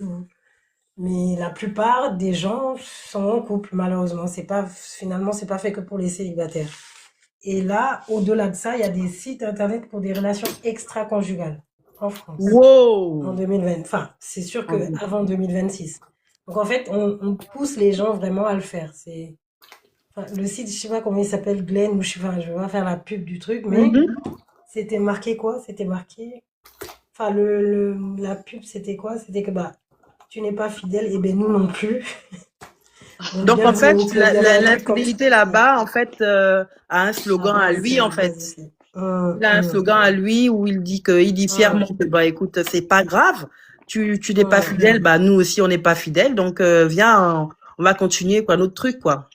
Mais la plupart des gens sont en couple, malheureusement. Finalement, c'est pas fait que pour les célibataires. Et là, au-delà de ça, il y a des sites internet pour des relations extra-conjugales en France. Wow. En 2020. Enfin, c'est sûr qu'avant 2026. Donc en fait, on pousse les gens vraiment à le faire. Le site, je sais pas comment il s'appelle, Glenn, ou je vais pas faire la pub du truc, mais c'était marqué quoi? C'était marqué. Enfin, la pub, c'était quoi? C'était que tu n'es pas fidèle, et ben nous non plus. Donc en fait, l'infidélité là-bas, en fait, a un slogan à lui, en fait. Il a un slogan à lui où il dit fièrement que écoute, c'est pas grave. tu n'es pas fidèle, bah nous aussi on n'est pas fidèles, donc viens, on va continuer quoi, notre truc quoi.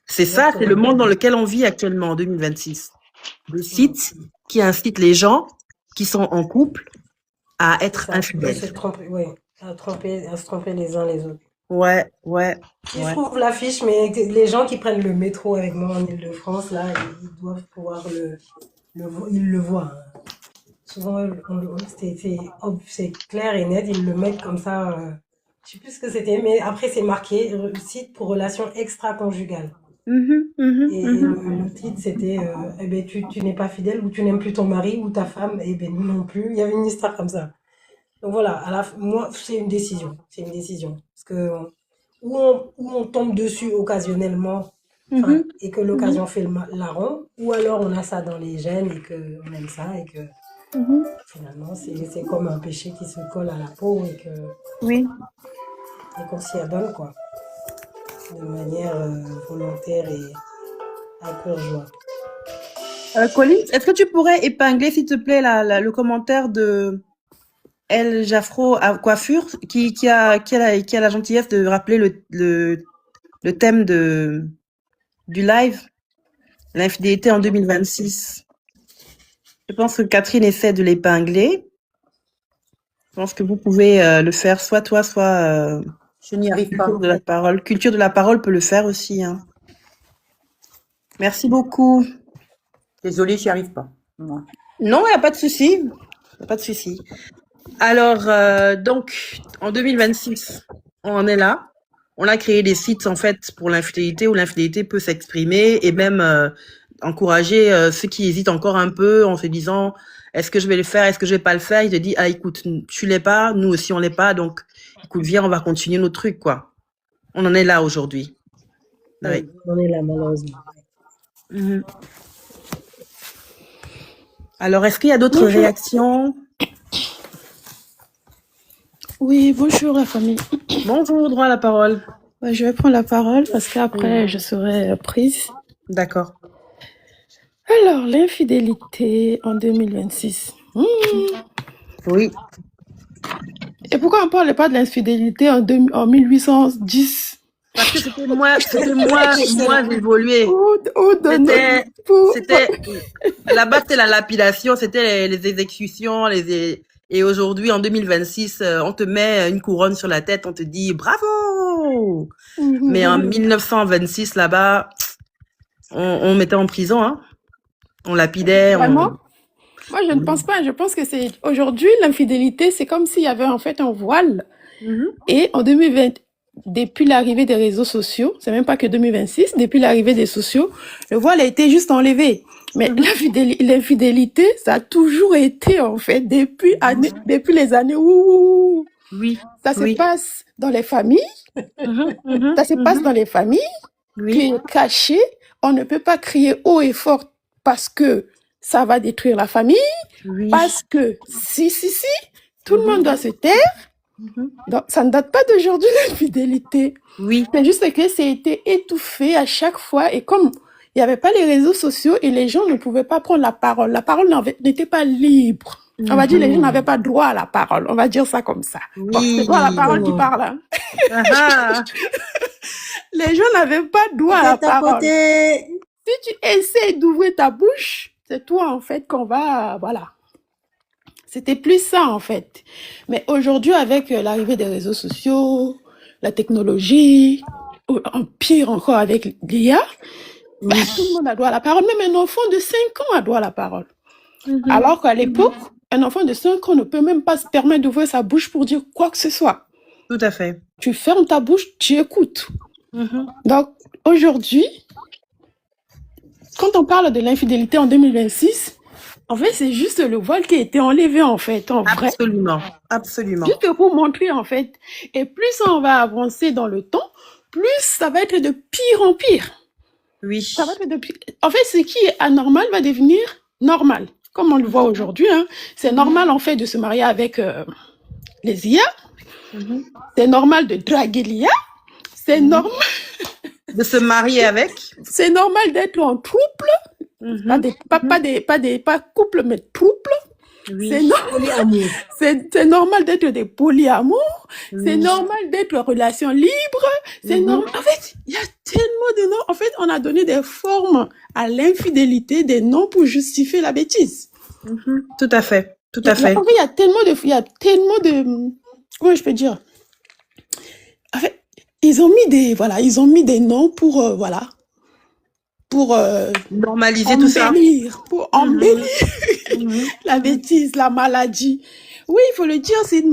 C'est ça, c'est le Exactement. monde dans lequel on vit actuellement en 2026. Des sites qui incitent les gens qui sont en couple à C'est être ça. Et infidèles. se tromper, ouais. À se tromper les uns les autres. Ouais, ouais, Si je ouais. trouve l'affiche, mais les gens qui prennent le métro avec moi en Île-de-France, là, ils doivent pouvoir ils le voient, hein. Souvent, c'est clair et net, ils le mettent comme ça. Je sais plus ce que c'était, mais après, c'est marqué site pour relations extra-conjugales. Et le titre, c'était eh ben, tu n'es pas fidèle ou tu n'aimes plus ton mari ou ta femme, et ben nous non plus. Il y avait une histoire comme ça. Donc voilà, moi, c'est une décision. C'est une décision. Parce que où on tombe dessus occasionnellement, et que l'occasion fait le larron, ou alors on a ça dans les gènes et qu'on aime ça, et que finalement, c'est comme un péché qui se colle à la peau Oui. et qu'on s'y adonne, quoi. De manière volontaire et à cœur joie. Colline, est-ce que tu pourrais épingler, s'il te plaît, le commentaire de El Jaffro à Coiffure qui a la gentillesse de rappeler le thème du live, l'infidélité en 2026. Je pense que Catherine essaie de l'épingler. Je pense que vous pouvez le faire, soit toi, soit Je n'y arrive pas. Culture de la parole. Culture de la parole peut le faire aussi, hein. Merci beaucoup. Désolée, j'y arrive pas. Moi. Non, il n'y a pas de souci. Y a pas de souci. Alors, donc, en 2026, on en est là. On a créé des sites, en fait, pour l'infidélité, où l'infidélité peut s'exprimer et même encourager ceux qui hésitent encore un peu en se disant, est-ce que je vais le faire, est-ce que je vais pas le faire? Il te dit, ah, écoute, tu l'es pas, nous aussi on l'est pas, donc, écoute, viens, on va continuer notre truc, quoi. On en est là aujourd'hui. Oui. On est là, malheureusement. Alors, est-ce qu'il y a d'autres réactions? Oui, bonjour la famille. Bonjour, droit à la parole. Ouais, je vais prendre la parole parce qu'après je serai prise. D'accord. Alors, l'infidélité en 2026. Oui. Et pourquoi on ne parlait pas de l'infidélité en 1810? Parce que c'était moins évolué. Là-bas, c'était la lapidation, c'était les exécutions, et aujourd'hui, en 2026, on te met une couronne sur la tête, on te dit bravo. Mais en 1926, là-bas, on mettait en prison, hein. On lapidait. Vraiment? Moi, je ne pense pas. Je pense que c'est aujourd'hui, l'infidélité, c'est comme s'il y avait en fait un voile. Et en 2020, depuis l'arrivée des réseaux sociaux, c'est même pas que 2026, depuis l'arrivée des sociaux, le voile a été juste enlevé. Mais l'infidélité, ça a toujours été en fait depuis les années où ça se passe dans les familles. Ça se passe dans les familles, qui est caché. On ne peut pas crier haut et fort parce que ça va détruire la famille, parce que si, tout le monde doit se taire. Donc, ça ne date pas d'aujourd'hui, l'infidélité. C'est juste que ça a été étouffé à chaque fois. Et comme il n'y avait pas les réseaux sociaux et les gens ne pouvaient pas prendre la parole n'était pas libre. On va dire les gens n'avaient pas droit à la parole. On va dire ça comme ça. Bon, c'est toi la parole qui parle. Hein. Les gens n'avaient pas droit à la parole. Si tu essaies d'ouvrir ta bouche, c'est toi en fait qu'on va... Voilà. C'était plus ça, en fait. Mais aujourd'hui, avec l'arrivée des réseaux sociaux, la technologie, ou en pire encore avec l'IA, tout le monde a droit à la parole. Même un enfant de 5 ans a droit à la parole. Alors qu'à l'époque, un enfant de 5 ans ne peut même pas se permettre d'ouvrir sa bouche pour dire quoi que ce soit. Tout à fait. Tu fermes ta bouche, tu écoutes. Donc, aujourd'hui, quand on parle de l'infidélité en 2026, en fait, c'est juste le voile qui a été enlevé, en fait, en vrai. Absolument. Juste pour montrer, en fait. Et plus on va avancer dans le temps, plus ça va être de pire en pire. Ça va être de pire. En fait, ce qui est anormal va devenir normal. Comme on le voit aujourd'hui, hein. C'est normal, en fait, de se marier avec les IA. C'est normal de draguer l'IA. C'est normal... de se marier avec. C'est normal d'être en trouble. Pas couple, mais trouble. C'est Oui. no- Polyamour. c'est normal d'être des polyamours. C'est Oui. normal d'être en relation libre. C'est Mhm. normal. En fait, il y a tellement de noms. En fait, on a donné des formes à l'infidélité, des noms pour justifier la bêtise. Mhm. Tout à fait. Tout Il y à a, fait. en fait, il y a tellement de, comment je peux dire? En fait, ils ont mis des noms pour, pour Normaliser tout ça. pour Mhm. embellir Mhm. la bêtise, la maladie. Oui, il faut le dire, c'est une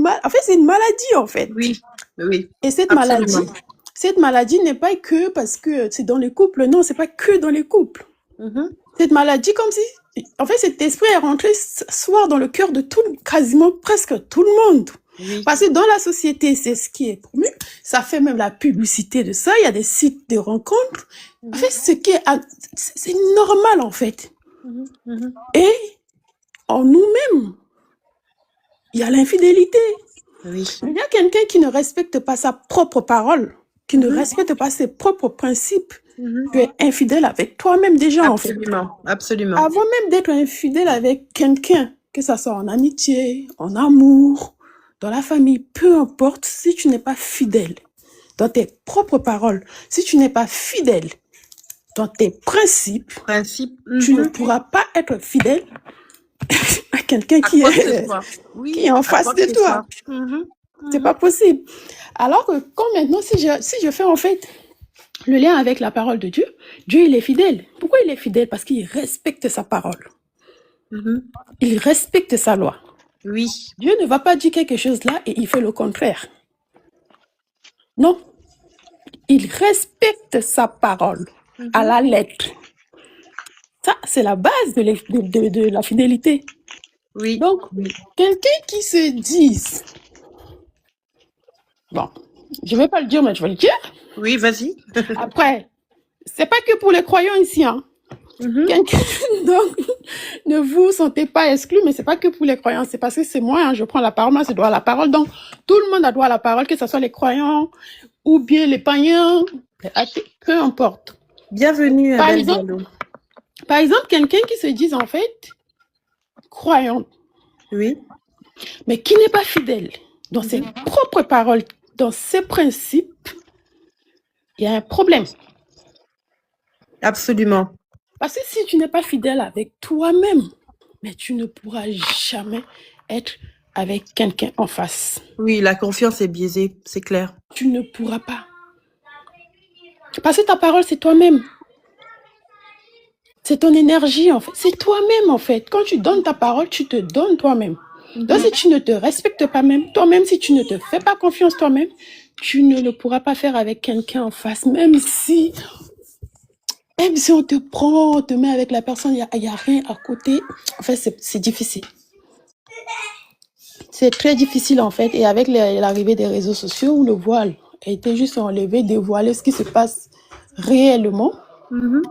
maladie, en fait. Oui. Oui. Et Absolument. cette maladie n'est pas que parce que c'est dans les couples. Non, c'est pas que dans les couples. Mhm. Cette maladie, comme si, en fait, cet esprit est rentré s'asseoir dans le cœur de quasiment presque tout le monde. Oui. Parce que dans la société, c'est ce qui est promu. Ça fait même la publicité de ça. Il y a des sites de rencontres. En fait, c'est normal, en fait. Mhm. Mhm. Et en nous-mêmes, il y a l'infidélité. Oui. Il y a quelqu'un qui ne respecte pas sa propre parole, qui ne Mhm. respecte pas ses propres principes. Mhm. Tu es infidèle avec toi-même déjà, en fait. Absolument. Absolument. Avant même d'être infidèle avec quelqu'un, que ça soit en amitié, en amour, dans la famille, peu importe, si tu n'es pas fidèle dans tes propres paroles, si tu n'es pas fidèle dans tes principes, Principe. tu ne Mhm. pourras pas être fidèle à quelqu'un À qui quoi que ce est, soit. qui Oui. est en À face quoi de que ce toi. soit. Mhm. C'est Mhm. pas possible. Alors que quand maintenant, si je fais en fait le lien avec la parole de Dieu, Dieu il est fidèle. Pourquoi il est fidèle? Parce qu'il respecte sa parole. Mhm. Il respecte sa loi. Oui. Dieu ne va pas dire quelque chose là et il fait le contraire. Non, il respecte sa parole à Mhm. la lettre. Ça, c'est la base de la fidélité. Oui. Donc, Oui. quelqu'un qui se dise, bon, je vais pas le dire, mais je vais le dire. Oui, vas-y. Après, c'est pas que pour les croyants ici, hein. Mhm. Donc, ne vous sentez pas exclus, mais c'est pas que pour les croyants, c'est parce que c'est moi, hein, je prends la parole, moi, c'est droit à la parole. Donc, tout le monde a droit à la parole, que ce soit les croyants ou bien les païens, les athées, peu importe. Bienvenue, Par Abel exemple, Diallo. quelqu'un qui se dise en fait croyant, Oui. mais qui n'est pas fidèle dans ses Mhm. propres paroles, dans ses principes, il y a un problème. Absolument. Parce que si tu n'es pas fidèle avec toi-même, mais tu ne pourras jamais être avec quelqu'un en face. Oui, la confiance est biaisée, c'est clair. Tu ne pourras pas. Parce que ta parole, c'est toi-même. C'est ton énergie, en fait. C'est toi-même, en fait. Quand tu donnes ta parole, tu te donnes toi-même. Donc, Mhm. si tu ne te respectes pas même, toi-même, si tu ne te fais pas confiance toi-même, tu ne le pourras pas faire avec quelqu'un en face. Même si on te prend, on te met avec la personne, il y a rien à côté. En fait, c'est difficile. C'est très difficile, en fait. Et avec l'arrivée des réseaux sociaux, où le voile a été juste enlevé, dévoiler ce qui se passe réellement. Mhm.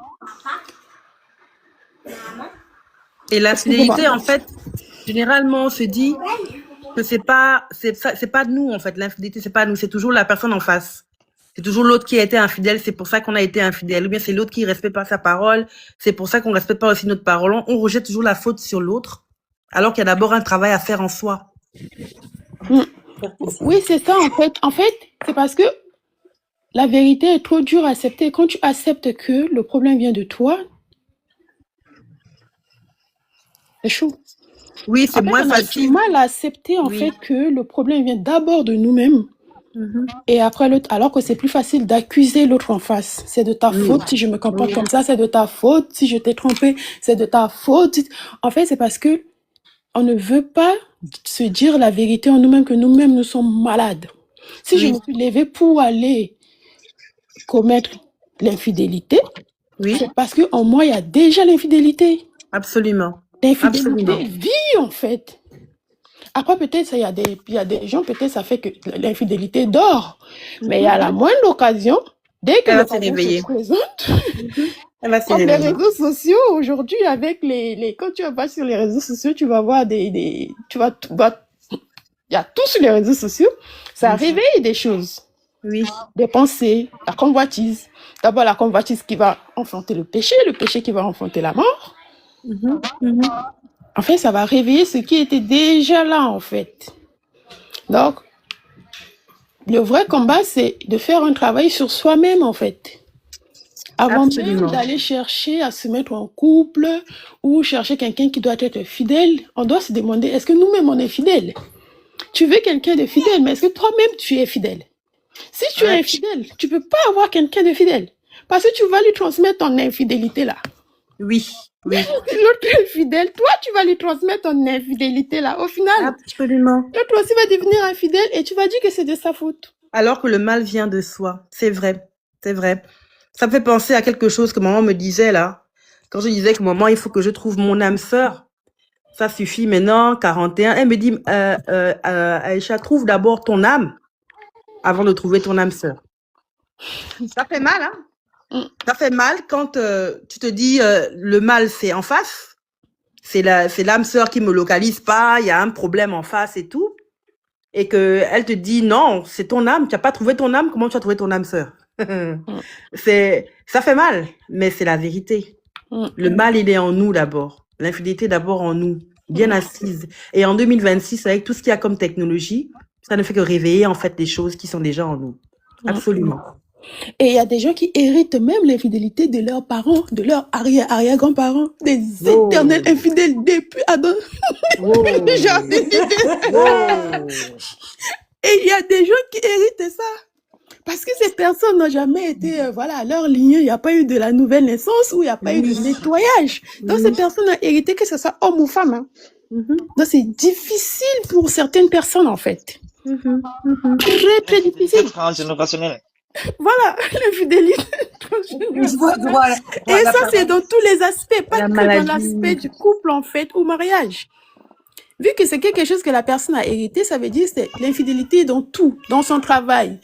Et la Excusez-moi. fidélité, en fait, généralement, on se dit que c'est pas nous, en fait. L'infidélité, c'est pas nous, c'est toujours la personne en face. C'est toujours l'autre qui a été infidèle, c'est pour ça qu'on a été infidèle. Ou bien c'est l'autre qui respecte pas sa parole, c'est pour ça qu'on respecte pas aussi notre parole. On rejette toujours la faute sur l'autre, alors qu'il y a d'abord un travail à faire en soi. Mm. Oui, c'est ça, en fait. En fait, c'est parce que la vérité est trop dure à accepter. Quand tu acceptes que le problème vient de toi, c'est chaud. Oui, c'est En fait, moins on a du facile. mal à accepter, en Oui. fait, que le problème vient d'abord de nous-mêmes. Mhm. Et après l'autre, alors que c'est plus facile d'accuser l'autre en face. C'est de ta Oui. faute si je me comporte Oui. comme ça, c'est de ta faute si je t'ai trompé, c'est de ta faute. En fait, c'est parce que on ne veut pas se dire la vérité en nous-mêmes, que nous-mêmes nous sommes malades. Si je Oui. me suis levée pour aller commettre l'infidélité, Oui, c'est parce que en moi, il y a déjà l'infidélité. absolument. L'infidélité Absolument. vit, en fait. Après, peut-être, il y a des gens, peut-être, ça fait que l'infidélité dort. Mais il y a la moindre occasion, dès que Elle va se l'occasion réveiller. se présente, Elle va se comme les réveiller. réseaux sociaux, aujourd'hui, avec quand tu vas sur les réseaux sociaux, tu vas voir il y a tout sur les réseaux sociaux, ça Mhm. réveille des choses, Oui. des pensées, la convoitise. D'abord, la convoitise qui va enfanter le péché qui va enfanter la mort. Mhm. Mhm. En fait, ça va réveiller ce qui était déjà là, en fait. Donc, le vrai combat, c'est de faire un travail sur soi-même, en fait. Avant même Absolument. d'aller chercher à se mettre en couple ou chercher quelqu'un qui doit être fidèle, on doit se demander, est-ce que nous-mêmes, on est fidèles? Tu veux quelqu'un de fidèle, mais est-ce que toi-même, tu es fidèle? Si tu es Ouais. infidèle, tu peux pas avoir quelqu'un de fidèle. Parce que tu vas lui transmettre ton infidélité, là. Oui, oui, L'autre est fidèle, toi, tu vas lui transmettre ton infidélité, là. Au final, absolument. l'autre aussi va devenir infidèle et tu vas dire que c'est de sa faute. Alors que le mal vient de soi. C'est vrai, c'est vrai. Ça me fait penser à quelque chose que maman me disait là. Quand je disais que maman, il faut que je trouve mon âme sœur. Ça suffit maintenant, 41. Elle me dit, Aïcha, trouve d'abord ton âme avant de trouver ton âme sœur. Ça fait mal, hein? Mm. Ça fait mal quand tu te dis le mal c'est en face, c'est l'âme sœur qui me localise pas, il y a un problème en face et tout, et que elle te dit non, c'est ton âme, tu n'as pas trouvé ton âme, comment tu as trouvé ton âme sœur? Ça fait mal, mais c'est la vérité. Mm. Le mal il est en nous d'abord, l'infidélité d'abord en nous, bien assise. Et en 2026 avec tout ce qu'il y a comme technologie, ça ne fait que réveiller en fait des choses qui sont déjà en nous. Absolument. Et il y a des gens qui héritent même l'infidélité de leurs parents, de leurs arrière-grands-parents, des Wow. éternels infidèles depuis Adam. Wow. Genre, Wow. et il y a des gens qui héritent ça. Parce que ces personnes n'ont jamais été, voilà, leur lignée, il n'y a pas eu de la nouvelle naissance ou il n'y a pas eu de nettoyage. Donc, ces personnes ont hérité, que ce soit homme ou femme. Hein. Donc, c'est difficile pour certaines personnes, en fait. Très, très difficile. Transgénérationnel. Voilà, l'infidélité. Voilà. Et ça, c'est dans tous les aspects, pas La que maladie. dans l'aspect du couple, en fait, ou mariage. Vu que c'est quelque chose que la personne a hérité, ça veut dire que c'est l'infidélité dans tout, dans son travail,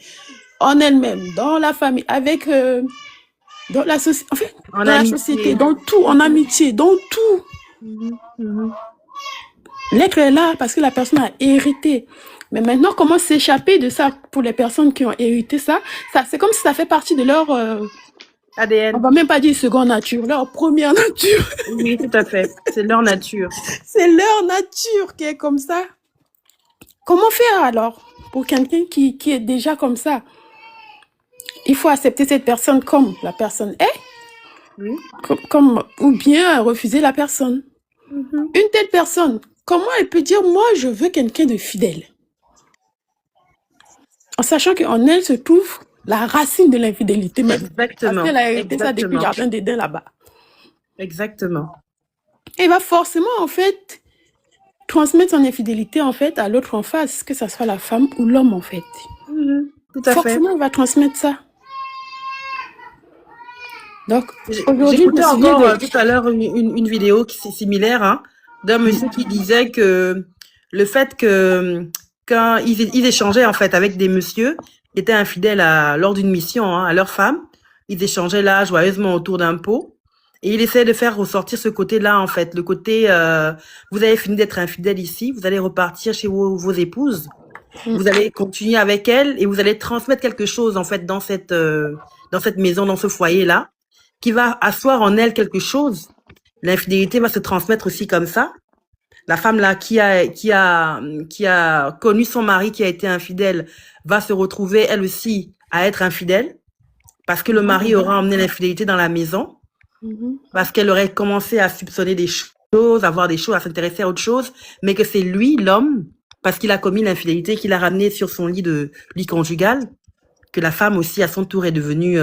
en elle-même, dans la famille, avec, dans la société, en fait, En dans amitié. la société, dans tout, en amitié, dans tout. L'être est là parce que la personne a hérité. Mais maintenant, comment s'échapper de ça pour les personnes qui ont hérité ça, c'est comme si ça fait partie de leur, on ADN. va même pas dire seconde nature, leur première nature. Oui, tout à fait. C'est leur nature. C'est leur nature qui est comme ça. Comment faire alors pour quelqu'un qui est déjà comme ça? Il faut accepter cette personne comme la personne est, Oui. ou bien refuser la personne. Une telle personne, comment elle peut dire, moi, je veux quelqu'un de fidèle? En sachant qu'en elle se trouve la racine de l'infidélité même. Exactement. Parce qu'elle a hérité ça depuis le Exactement. jardin d'Éden là-bas. Exactement. Elle va forcément, en fait, transmettre son infidélité, en fait, à l'autre en face, que ce soit la femme ou l'homme, en fait. Tout à fait. Forcément, elle va transmettre ça. Donc, aujourd'hui, J'écoutais je me souviens encore de... tout à l'heure une vidéo qui similaire hein, d'un monsieur qui disait que le fait que quand ils échangeaient en fait avec des messieurs qui étaient infidèles lors d'une mission hein, à leur femme, ils échangeaient là joyeusement autour d'un pot et il essayait de faire ressortir ce côté-là en fait, le côté vous avez fini d'être infidèle ici, vous allez repartir chez vos épouses, vous allez continuer avec elles et vous allez transmettre quelque chose en fait dans cette maison, dans ce foyer-là, qui va asseoir en elle quelque chose. L'infidélité va se transmettre aussi comme ça. La femme là qui a connu son mari qui a été infidèle va se retrouver elle aussi à être infidèle parce que le mari aura emmené l'infidélité dans la maison, parce qu'elle aurait commencé à soupçonner des choses, à voir des choses, à s'intéresser à autre chose, mais que c'est lui, l'homme, parce qu'il a commis l'infidélité, qu'il a ramené sur son lit conjugal, que la femme aussi à son tour est devenue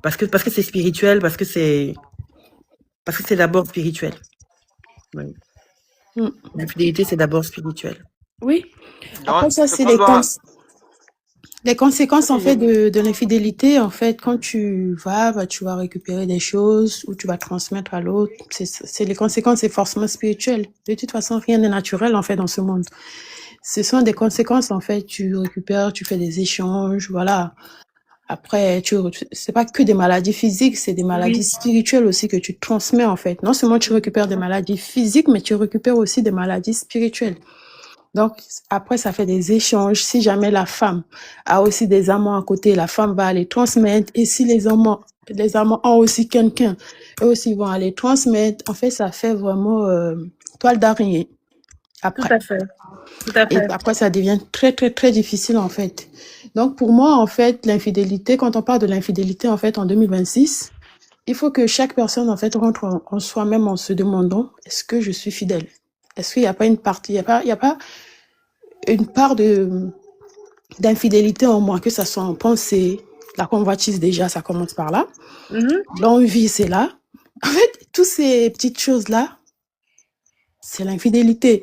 parce que c'est spirituel, parce que c'est d'abord spirituel. Oui. L'infidélité, c'est d'abord spirituel. Oui. Après Donc, ça, ce c'est qu'on doit... les conséquences en fait de l'infidélité. En fait, quand tu vas récupérer des choses ou tu vas transmettre à l'autre. C'est les conséquences, c'est forcément spirituel. De toute façon, rien n'est naturel en fait dans ce monde. Ce sont des conséquences en fait. Tu récupères, tu fais des échanges, voilà. Après, c'est pas que des maladies physiques, c'est des maladies spirituelles aussi que tu transmets en fait. Non seulement tu récupères des maladies physiques, mais tu récupères aussi des maladies spirituelles. Donc, après, ça fait des échanges. Si jamais la femme a aussi des amants à côté, la femme va aller transmettre. Et si les amants ont aussi quelqu'un, eux aussi vont aller transmettre. En fait, ça fait vraiment toile d'araignée Tout après. à fait. Tout à Et fait. après, ça devient très, très, très difficile, en fait. Donc, pour moi, en fait, l'infidélité, quand on parle de l'infidélité, en fait, en 2026, il faut que chaque personne, en fait, rentre en soi-même en se demandant, est-ce que je suis fidèle? Est-ce qu'il n'y a pas une partie, il y a pas une part d'infidélité en moi, que ça soit en pensée, la convoitise déjà, ça commence par là. Mhm. L'envie, c'est là. En fait, toutes ces petites choses-là, c'est l'infidélité.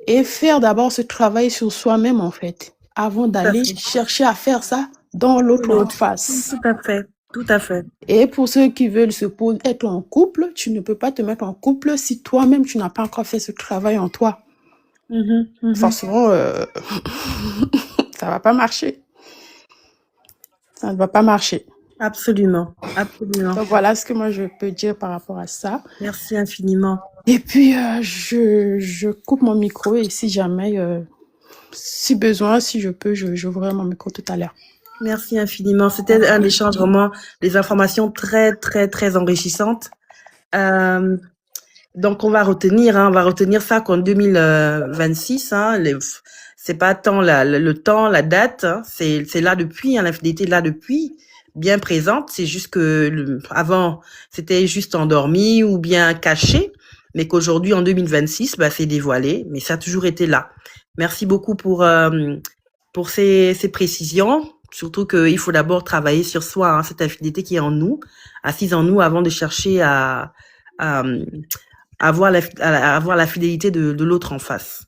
Et faire d'abord ce travail sur soi-même, en fait, avant Tout à d'aller fait. chercher à faire ça dans l'autre face. Tout à fait. Tout à fait. Et pour ceux qui veulent être en couple, tu ne peux pas te mettre en couple si toi-même, tu n'as pas encore fait ce travail en toi. Mhm. Mhm. Forcément, ça va pas marcher. Ça ne va pas marcher. Absolument. Absolument. Donc voilà ce que moi je peux dire par rapport à ça. Merci infiniment. Et puis je coupe mon micro et si jamais, si besoin, si je peux, j'ouvrirai mon micro tout à l'heure. Merci infiniment. C'était un échange vraiment, des informations très, très, très enrichissantes. Donc on va retenir ça qu'en 2026, c'est pas tant le temps, la date, hein, c'est là depuis, hein, l'infidélité est là depuis, bien présente. C'est juste que avant c'était juste endormi ou bien caché, mais qu'aujourd'hui en 2026, c'est dévoilé, mais ça a toujours été là. Merci beaucoup pour ces précisions. Surtout qu'il faut d'abord travailler sur soi, hein, cette infidélité qui est en nous, assise en nous, avant de chercher à avoir la fidélité de l'autre en face.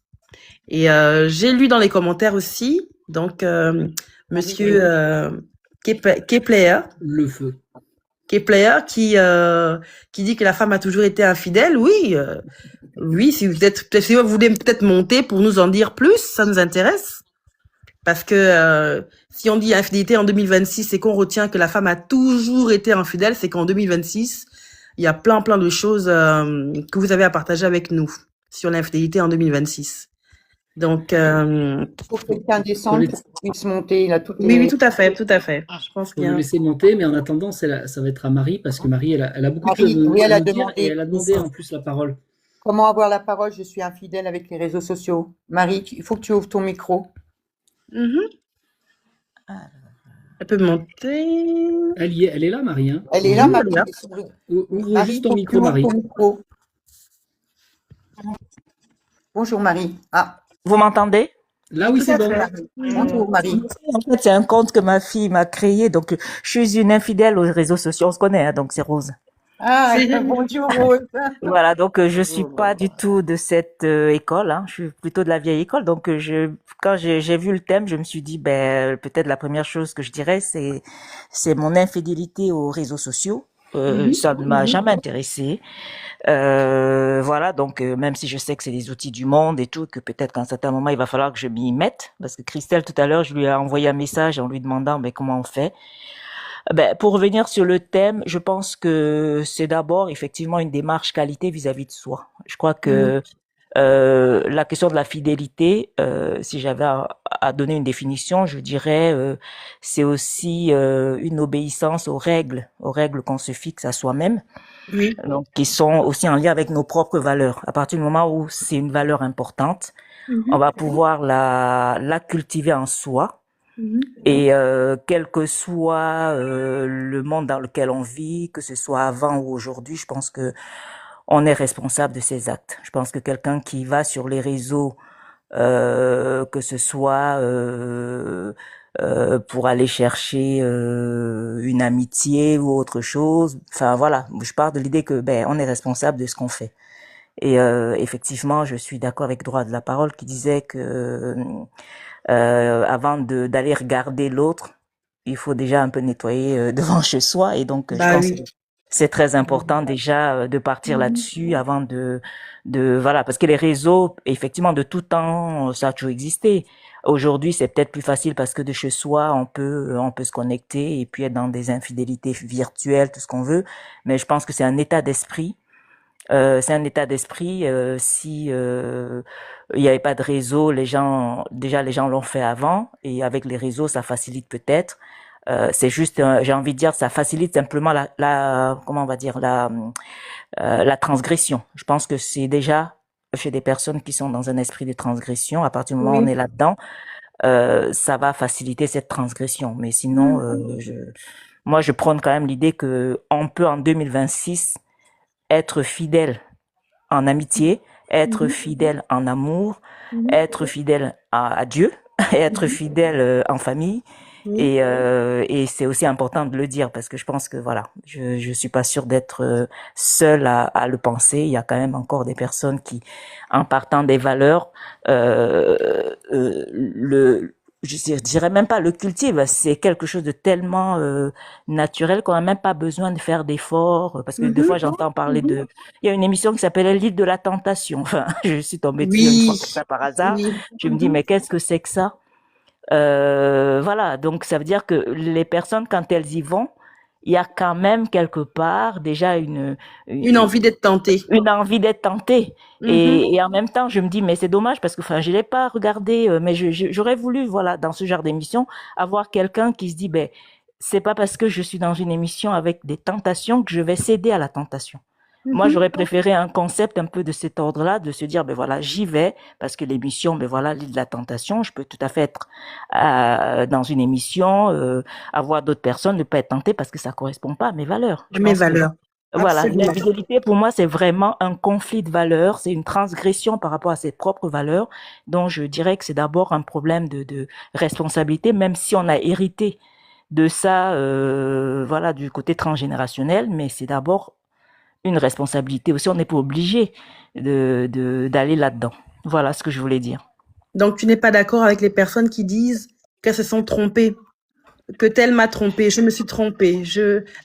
Et j'ai lu dans les commentaires aussi, donc Monsieur Kepler, Le feu. Kepler qui dit que la femme a toujours été infidèle. Oui, oui. Si vous voulez peut-être monter pour nous en dire plus, ça nous intéresse. Parce que si on dit infidélité en 2026 et qu'on retient que la femme a toujours été infidèle, c'est qu'en 2026, il y a plein de choses que vous avez à partager avec nous sur l'infidélité en 2026. Donc, Il faut que quelqu'un descende pour qu'il puisse monter. Il a toutes les... oui, tout à fait, tout à fait. Je pense Faut qu'il y a... le laisser monter, mais en attendant, ça va être à Marie, parce que Marie, elle a beaucoup de choses oui, elle à a nous dire, demandé. et elle a demandé en plus la parole. Comment avoir la parole? Je suis infidèle avec les réseaux sociaux. Marie, il faut que tu ouvres ton micro. Elle peut monter. Elle est là, Marie. Hein. Elle est là, Marie. Ouvre juste ton micro, Marie. Bonjour, Marie. Ah. Vous m'entendez? Là, oui, c'est bon. Bonjour, Marie. En fait, c'est un compte que ma fille m'a créé. Donc, je suis une infidèle aux réseaux sociaux. On se connaît, hein, donc c'est Rose. Ah, bonjour, Rose. Voilà, donc je suis pas du tout de cette école. Hein, je suis plutôt de la vieille école. Donc, quand j'ai vu le thème, je me suis dit, peut-être la première chose que je dirais, c'est mon infidélité aux réseaux sociaux. Ça ne m'a jamais intéressée. Voilà, donc même si je sais que c'est des outils du monde et tout, que peut-être qu'à un certain moment il va falloir que je m'y mette, parce que Christelle tout à l'heure je lui ai envoyé un message en lui demandant comment on fait. Pour revenir sur le thème, je pense que c'est d'abord effectivement une démarche qualité vis-à-vis de soi. Je crois que la question de la fidélité, si j'avais à donner une définition, je dirais c'est aussi une obéissance aux règles qu'on se fixe à soi-même. Oui. Donc, qui sont aussi en lien avec nos propres valeurs. À partir du moment où c'est une valeur importante, on va pouvoir la cultiver en soi. Et quel que soit le monde dans lequel on vit, que ce soit avant ou aujourd'hui, je pense que on est responsable de ses actes. Je pense que quelqu'un qui va sur les réseaux, que ce soit pour aller chercher une amitié ou autre chose. Enfin voilà, je pars de l'idée que on est responsable de ce qu'on fait. Et effectivement, je suis d'accord avec Droit de la Parole qui disait que avant d'aller regarder l'autre, il faut déjà un peu nettoyer devant chez soi. Et donc, je pense que c'est très important déjà de partir là-dessus avant de voilà, parce que les réseaux, effectivement, de tout temps, ça a toujours existé. Aujourd'hui, c'est peut-être plus facile parce que de chez soi, on peut se connecter et puis être dans des infidélités virtuelles, tout ce qu'on veut. Mais je pense que c'est un état d'esprit. Si il n'y avait pas de réseau, les gens l'ont fait avant, et avec les réseaux, ça facilite peut-être. C'est juste, j'ai envie de dire, ça facilite simplement la transgression. Je pense que c'est déjà chez des personnes qui sont dans un esprit de transgression, à partir du moment où on Oui. est là-dedans, ça va faciliter cette transgression. Mais sinon, moi, je prône quand même l'idée que on peut en 2026 être fidèle en amitié, être fidèle en amour, être fidèle à Dieu, être fidèle en famille. Oui. Et c'est aussi important de le dire parce que je pense que voilà, je suis pas sûre d'être seule à le penser. Il y a quand même encore des personnes qui, en partant des valeurs, je dirais même pas le cultive. C'est quelque chose de tellement naturel qu'on n'a même pas besoin de faire d'efforts. Parce que des fois, j'entends parler de. Il y a une émission qui s'appelle L'île de la tentation. Enfin, je suis tombée dessus une fois Oui. comme ça par hasard. Oui. Je me dis mais qu'est-ce que c'est que ça? Voilà, donc ça veut dire que les personnes, quand elles y vont, il y a quand même quelque part déjà Une envie d'être tentée. une envie d'être tentée. Et en même temps, je me dis, mais c'est dommage parce que, enfin, je l'ai pas regardé, mais j'aurais voulu, voilà, dans ce genre d'émission, avoir quelqu'un qui se dit, ben, c'est pas parce que je suis dans une émission avec des tentations que je vais céder à la tentation. Moi, j'aurais préféré un concept un peu de cet ordre-là, de se dire, ben voilà, j'y vais, parce que l'émission, ben voilà, l'île de la tentation, je peux tout à fait être dans une émission, avoir d'autres personnes, ne pas être tenté parce que ça correspond pas à mes valeurs. Je Mes pense que valeurs. voilà, Absolument. l'infidélité pour moi c'est vraiment un conflit de valeurs, c'est une transgression par rapport à ses propres valeurs, donc je dirais que c'est d'abord un problème de responsabilité, même si on a hérité de ça, voilà, du côté transgénérationnel, mais c'est d'abord une responsabilité aussi, on n'est pas obligé d'aller là-dedans. Voilà ce que je voulais dire. Donc, tu n'es pas d'accord avec les personnes qui disent qu'elles se sont trompées, que tel m'a trompé, je me suis trompée.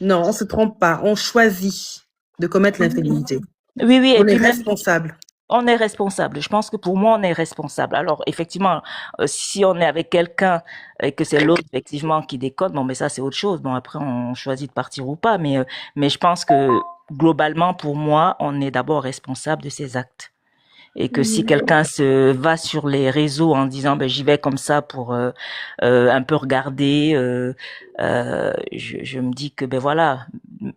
Non, on se trompe pas. On choisit de commettre l'infidélité. Oui, oui, et On est puis même responsable. on est responsable. Je pense que pour moi, on est responsable. Alors, effectivement, si on est avec quelqu'un et que c'est l'autre, effectivement, qui déconne, bon, mais ça, c'est autre chose. Bon, après, on choisit de partir ou pas. Mais je pense que, globalement, pour moi, on est d'abord responsable de ses actes. Et que si quelqu'un se va sur les réseaux en disant ben j'y vais comme ça pour un peu regarder, je me dis que ben voilà,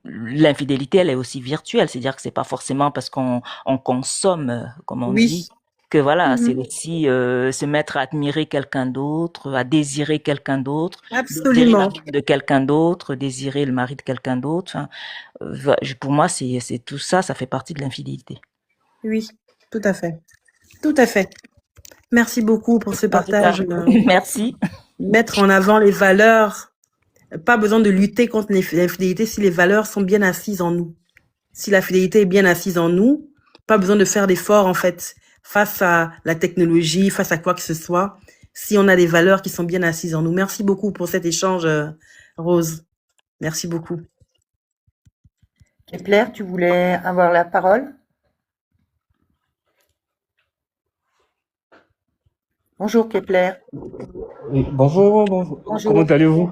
l'infidélité elle est aussi virtuelle, c'est-à-dire que c'est pas forcément parce qu'on consomme comme on dit Oui. que voilà, c'est aussi se mettre à admirer quelqu'un d'autre, à désirer quelqu'un d'autre, désirer la Absolument. femme de quelqu'un d'autre, désirer le mari de quelqu'un d'autre. Enfin, pour moi c'est tout ça, ça fait partie de l'infidélité. Oui, tout à fait. Tout à fait. Merci beaucoup pour ce En tout cas, partage. merci. Mettre en avant les valeurs. Pas besoin de lutter contre l'infidélité si les valeurs sont bien assises en nous. Si la fidélité est bien assise en nous, pas besoin de faire d'efforts, en fait, face à la technologie, face à quoi que ce soit, si on a des valeurs qui sont bien assises en nous. Merci beaucoup pour cet échange, Rose. Merci beaucoup. Kepler, tu voulais avoir la parole? Bonjour Kepler. Oui, bonjour, bonjour. Bonjour. Comment allez-vous?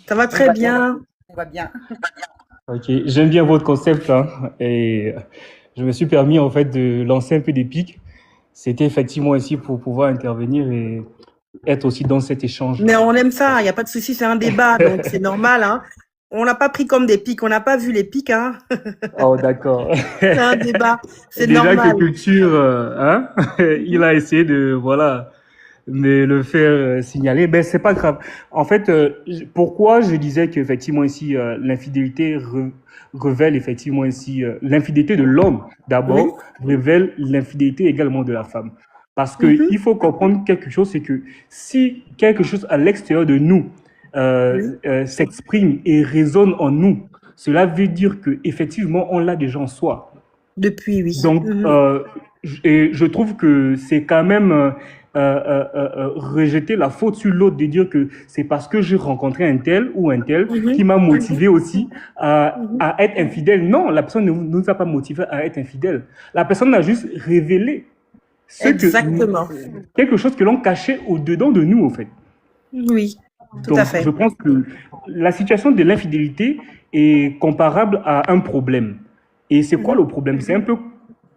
Ça va très bien. On va bien. Ok, j'aime bien votre concept hein, et je me suis permis en fait de lancer un peu des pics. C'était effectivement aussi pour pouvoir intervenir et être aussi dans cet échange. Mais on aime ça, il n'y a pas de souci, c'est un débat, donc c'est normal. Hein. On n'a pas pris comme des pics, on n'a pas vu les pics. Hein. Oh, d'accord. C'est un débat, c'est Déjà normal. que culture, hein, il a essayé de, voilà, de le faire signaler. Ben, c'est pas grave. En fait, pourquoi je disais qu'effectivement ici, l'infidélité révèle effectivement ici, l'infidélité de l'homme d'abord révèle l'infidélité également de la femme. Parce que il faut comprendre quelque chose, c'est que si quelque chose à l'extérieur de nous s'exprime et résonne en nous, cela veut dire que effectivement on l'a déjà en soi. Depuis, oui. Donc, et je trouve que c'est quand même rejeter la faute sur l'autre de dire que c'est parce que j'ai rencontré un tel ou un tel qui m'a motivé aussi à être infidèle. Non, la personne ne nous a pas motivé à être infidèle. La personne a juste révélé quelque chose que l'on cachait au-dedans de nous, en fait. Oui, tout Donc, à fait. je pense que la situation de l'infidélité est comparable à un problème. Et c'est quoi le problème? C'est un peu...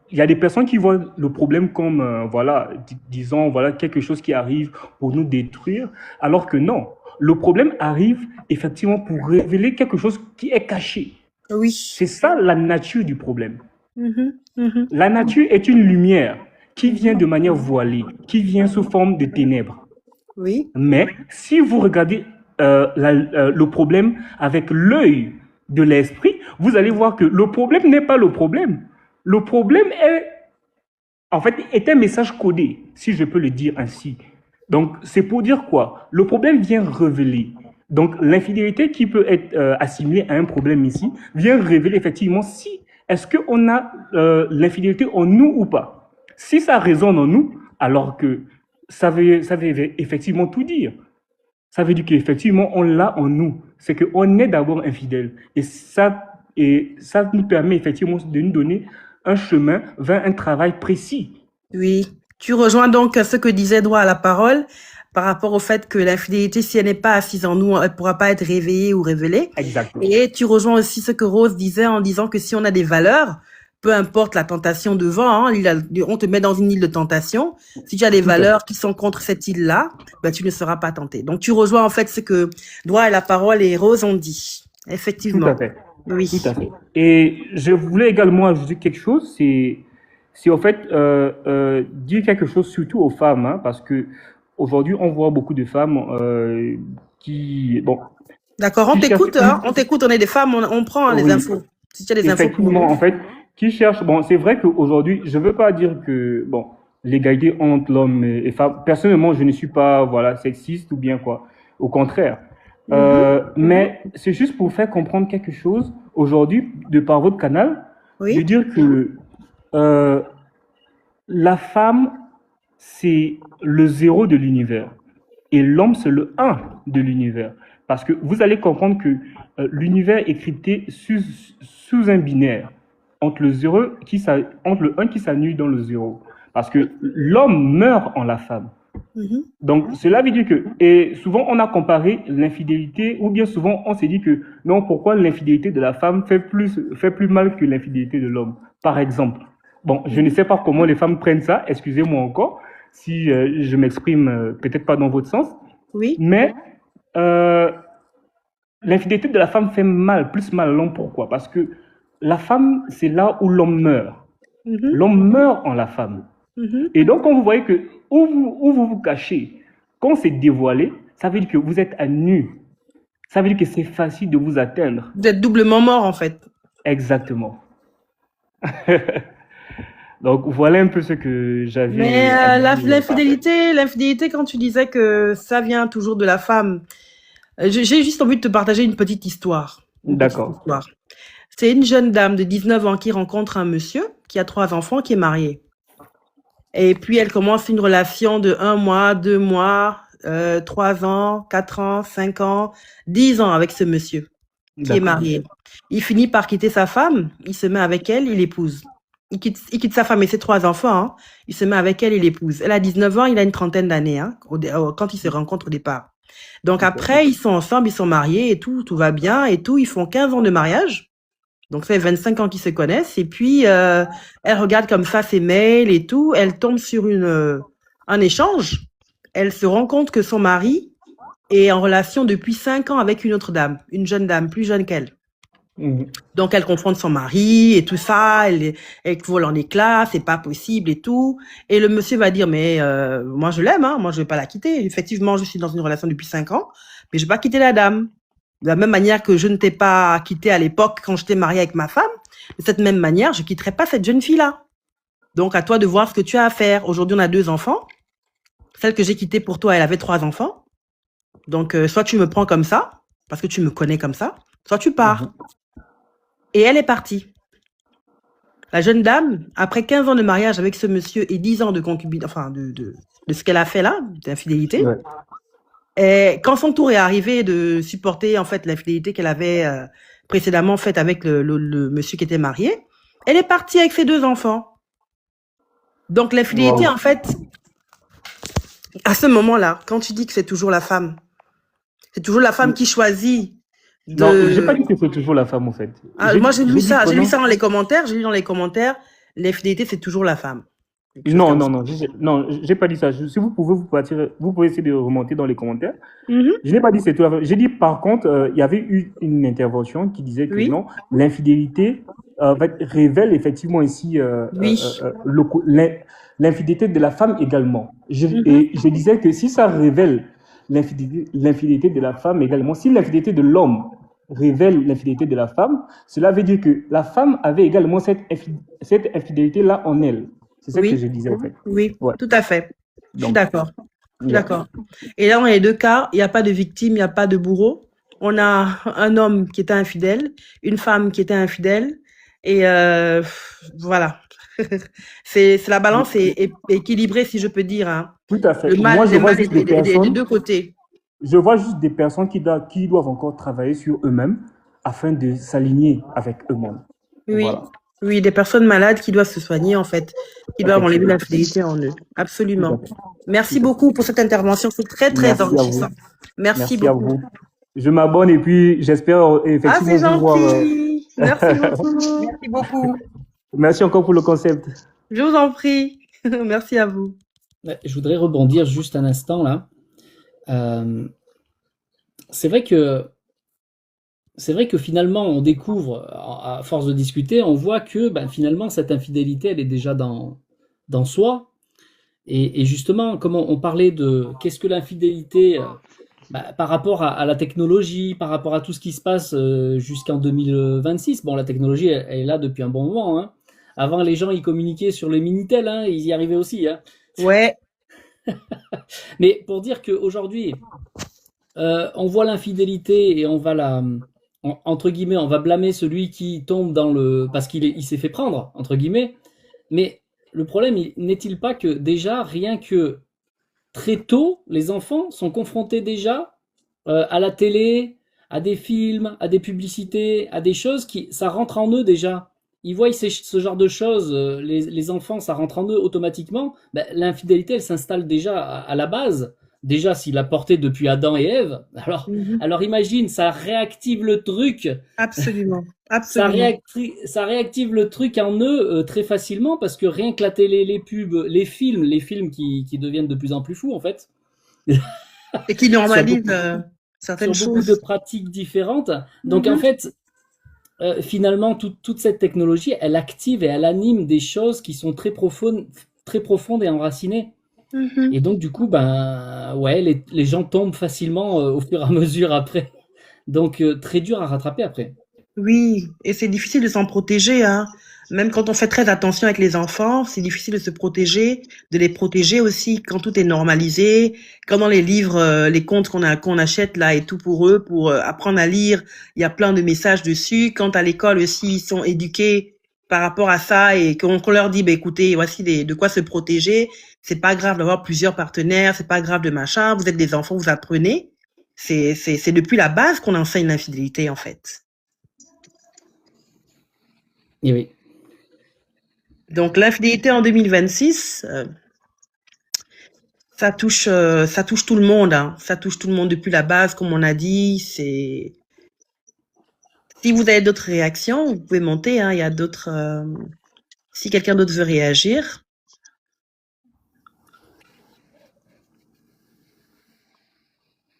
Il y a des personnes qui voient le problème comme, voilà, disons, voilà, quelque chose qui arrive pour nous détruire, alors que non. Le problème arrive effectivement pour révéler quelque chose qui est caché. Oui. C'est ça la nature du problème. La nature est une lumière qui vient de manière voilée, qui vient sous forme de ténèbres. Oui. Mais si vous regardez le problème avec l'œil de l'esprit, vous allez voir que le problème n'est pas le problème. Le problème est un message codé, si je peux le dire ainsi. Donc, c'est pour dire quoi? Le problème vient révéler. Donc, l'infidélité qui peut être assimilée à un problème ici, vient révéler effectivement si est-ce qu'on a l'infidélité en nous ou pas. Si ça résonne en nous, alors que ça veut effectivement tout dire. Ça veut dire qu'effectivement, on l'a en nous. C'est qu'on est d'abord infidèle. Et ça nous permet effectivement de nous donner un chemin vers un travail précis. Oui. Tu rejoins donc ce que disait Droit à la parole par rapport au fait que l'infidélité, si elle n'est pas assise en nous, elle ne pourra pas être réveillée ou révélée. Exactement. Et tu rejoins aussi ce que Rose disait en disant que si on a des valeurs, peu importe la tentation devant, hein, on te met dans une île de tentation. Si tu as des valeurs qui sont contre cette île-là, ben, tu ne seras pas tenté. Donc, tu rejoins en fait ce que Droit à la parole et Rose ont dit. Effectivement. Tout à fait. Oui. Tout à fait. Et je voulais également ajouter quelque chose, c'est en fait dire quelque chose surtout aux femmes, hein, parce que aujourd'hui on voit beaucoup de femmes qui, bon. D'accord, on t'écoute, hein, on t'écoute, on est des femmes, on prend hein, les Oui, infos. Si tu as des infos. effectivement, en fait, qui cherchent, bon, c'est vrai qu'aujourd'hui, je veux pas dire que, bon, l'égalité entre l'homme et femmes, personnellement, je ne suis pas, voilà, sexiste ou bien quoi, au contraire. Mais c'est juste pour faire comprendre quelque chose aujourd'hui, de par votre canal, Oui. de dire que la femme, c'est le 0 de l'univers et l'homme, c'est le 1 de l'univers. Parce que vous allez comprendre que l'univers est crypté sous un binaire, entre le 1 qui s'annule dans le 0. Parce que l'homme meurt en la femme. Donc, cela veut dire que, et souvent on a comparé l'infidélité, ou bien souvent on s'est dit que non, pourquoi l'infidélité de la femme fait plus mal que l'infidélité de l'homme, par exemple. Bon, je ne sais pas comment les femmes prennent ça, excusez-moi encore, si je m'exprime peut-être pas dans votre sens, Oui. mais l'infidélité de la femme fait plus mal à l'homme. Pourquoi? Parce que la femme, c'est là où l'homme meurt. L'homme meurt en la femme. Et donc, quand vous voyez que où vous vous cachez, quand c'est dévoilé, ça veut dire que vous êtes à nu. Ça veut dire que c'est facile de vous atteindre. Vous êtes doublement mort, en fait. Exactement. Donc, voilà un peu ce que j'avais. Mais l'infidélité, quand tu disais que ça vient toujours de la femme, j'ai juste envie de te partager une petite histoire. D'accord. C'est une jeune dame de 19 ans qui rencontre un monsieur qui a 3 enfants, qui est marié. Et puis, elle commence une relation de 1 mois, 2 mois, 3 ans, 4 ans, 5 ans, 10 ans avec ce monsieur qui est marié. Il finit par quitter sa femme, il se met avec elle, il l'épouse. Il quitte sa femme et ses 3 enfants, hein. Il se met avec elle, il l'épouse. Elle a 19 ans, il a une trentaine d'années, hein, quand ils se rencontrent au départ. Donc après, ils sont ensemble, ils sont mariés et tout va bien et tout. Ils font 15 ans de mariage. Donc, ça fait 25 ans qu'ils se connaissent. Et puis, elle regarde comme ça ses mails et tout. Elle tombe sur un échange. Elle se rend compte que son mari est en relation depuis 5 ans avec une autre dame, une jeune dame, plus jeune qu'elle. Donc, elle confronte son mari et tout ça. Elle vole en éclats, c'est pas possible et tout. Et le monsieur va dire, mais moi, je l'aime, hein, moi, je vais pas la quitter. Effectivement, je suis dans une relation depuis 5 ans, mais je vais pas quitter la dame. De la même manière que je ne t'ai pas quitté à l'époque quand j'étais mariée avec ma femme, de cette même manière, je quitterai pas cette jeune fille-là. Donc, à toi de voir ce que tu as à faire. Aujourd'hui, on a 2 enfants. Celle que j'ai quittée pour toi, elle avait 3 enfants. Donc, soit tu me prends comme ça, parce que tu me connais comme ça, soit tu pars. Et elle est partie. La jeune dame, après 15 ans de mariage avec ce monsieur et 10 ans de concubinage, enfin, de ce qu'elle a fait là, d'infidélité, et quand son tour est arrivé de supporter en fait l'infidélité qu'elle avait précédemment faite avec le monsieur qui était marié, elle est partie avec ses 2 enfants. Donc l'infidélité, en fait, à ce moment-là, quand tu dis que c'est toujours la femme qui choisit de... Non, j'ai pas dit que c'est toujours la femme en fait. Moi j'ai lu ça dans les commentaires, l'infidélité c'est toujours la femme. Non, j'ai pas dit ça. Si vous pouvez vous pouvez essayer de remonter dans les commentaires. Je n'ai pas dit que c'est tout la femme. J'ai dit par contre, il y avait eu une intervention qui disait que non, l'infidélité en fait, révèle effectivement ici Oui. l'infidélité de la femme également. Mhm. Et je disais que si ça révèle l'infidélité de la femme également, si l'infidélité de l'homme révèle l'infidélité de la femme, cela veut dire que la femme avait également cette infidélité-là en elle. C'est ça que je Oui, disais en fait. oui, Ouais. tout à fait. Je suis Donc, d'accord. Je suis yeah. d'accord. Et là, dans les deux cas, il n'y a pas de victime, il n'y a pas de bourreau. On a un homme qui était infidèle, une femme qui était infidèle, et voilà. C'est la balance est équilibrée, si je peux dire, hein. Tout à fait. Le Moi, mal, je les vois mal juste des des personnes, deux côtés. je vois juste des personnes qui doivent encore travailler sur eux-mêmes afin de s'aligner avec eux-mêmes. Oui, Voilà, oui, des personnes malades qui doivent se soigner, en fait, qui doivent enlever effectivement. l'infidélité en eux. Tout à Absolument. fait. Merci Tout à fait. beaucoup pour cette intervention. C'est très, très Merci à vous. enrichissant. Merci Merci à beaucoup. vous. Je m'abonne et puis j'espère Ah, effectivement c'est vous voir. gentil. Merci beaucoup. Merci beaucoup. Merci encore pour le concept. Je vous en prie. Merci à vous. Ouais, je voudrais rebondir juste un instant là. C'est vrai que finalement, on découvre, à force de discuter, on voit que finalement, cette infidélité, elle est déjà dans soi. Et justement, comme on parlait de qu'est-ce que l'infidélité par rapport à la technologie, par rapport à tout ce qui se passe jusqu'en 2026. Bon, la technologie, elle est là depuis un bon moment. Hein. Avant, les gens, ils communiquaient sur les Minitel, hein, ils y arrivaient aussi. Hein. Ouais. Mais pour dire qu'aujourd'hui, on voit l'infidélité et on va entre guillemets, on va blâmer celui qui tombe parce qu'il s'est fait prendre, entre guillemets. Mais le problème, n'est-il pas que déjà, rien que très tôt, les enfants sont confrontés déjà à la télé, à des films, à des publicités, à des choses ça rentre en eux déjà. Ils voient ce genre de choses, les enfants, ça rentre en eux automatiquement. L'infidélité, elle s'installe déjà à la base. Déjà, s'il a porté depuis Adam et Ève, alors imagine, ça réactive le truc. Absolument. Ça Absolument. réactive le truc en eux très facilement parce que rien que la télé, les pubs, les films qui deviennent de plus en plus fous en fait. Et qui normalisent certaines sur beaucoup de choses. pratiques différentes. Donc en fait, finalement, toute cette technologie, elle active et elle anime des choses qui sont très profondes et enracinées. Et donc du coup, ouais, les gens tombent facilement au fur et à mesure après. Donc très dur à rattraper après. Oui, et c'est difficile de s'en protéger, hein. Même quand on fait très attention avec les enfants, c'est difficile de se protéger, de les protéger aussi quand tout est normalisé, quand dans les livres, les contes qu'on achète là et tout pour eux, pour apprendre à lire, il y a plein de messages dessus. Quand à l'école aussi, ils sont éduqués par rapport à ça et qu'on leur dit, écoutez, voici de quoi se protéger. C'est pas grave d'avoir plusieurs partenaires, c'est pas grave de machin. Vous êtes des enfants, vous apprenez. C'est depuis la base qu'on enseigne l'infidélité en fait. Et oui. Donc l'infidélité en 2026, ça touche tout le monde, hein. Ça touche tout le monde depuis la base, comme on a dit. Si vous avez d'autres réactions, vous pouvez monter, hein. Il y a d'autres. Si quelqu'un d'autre veut réagir.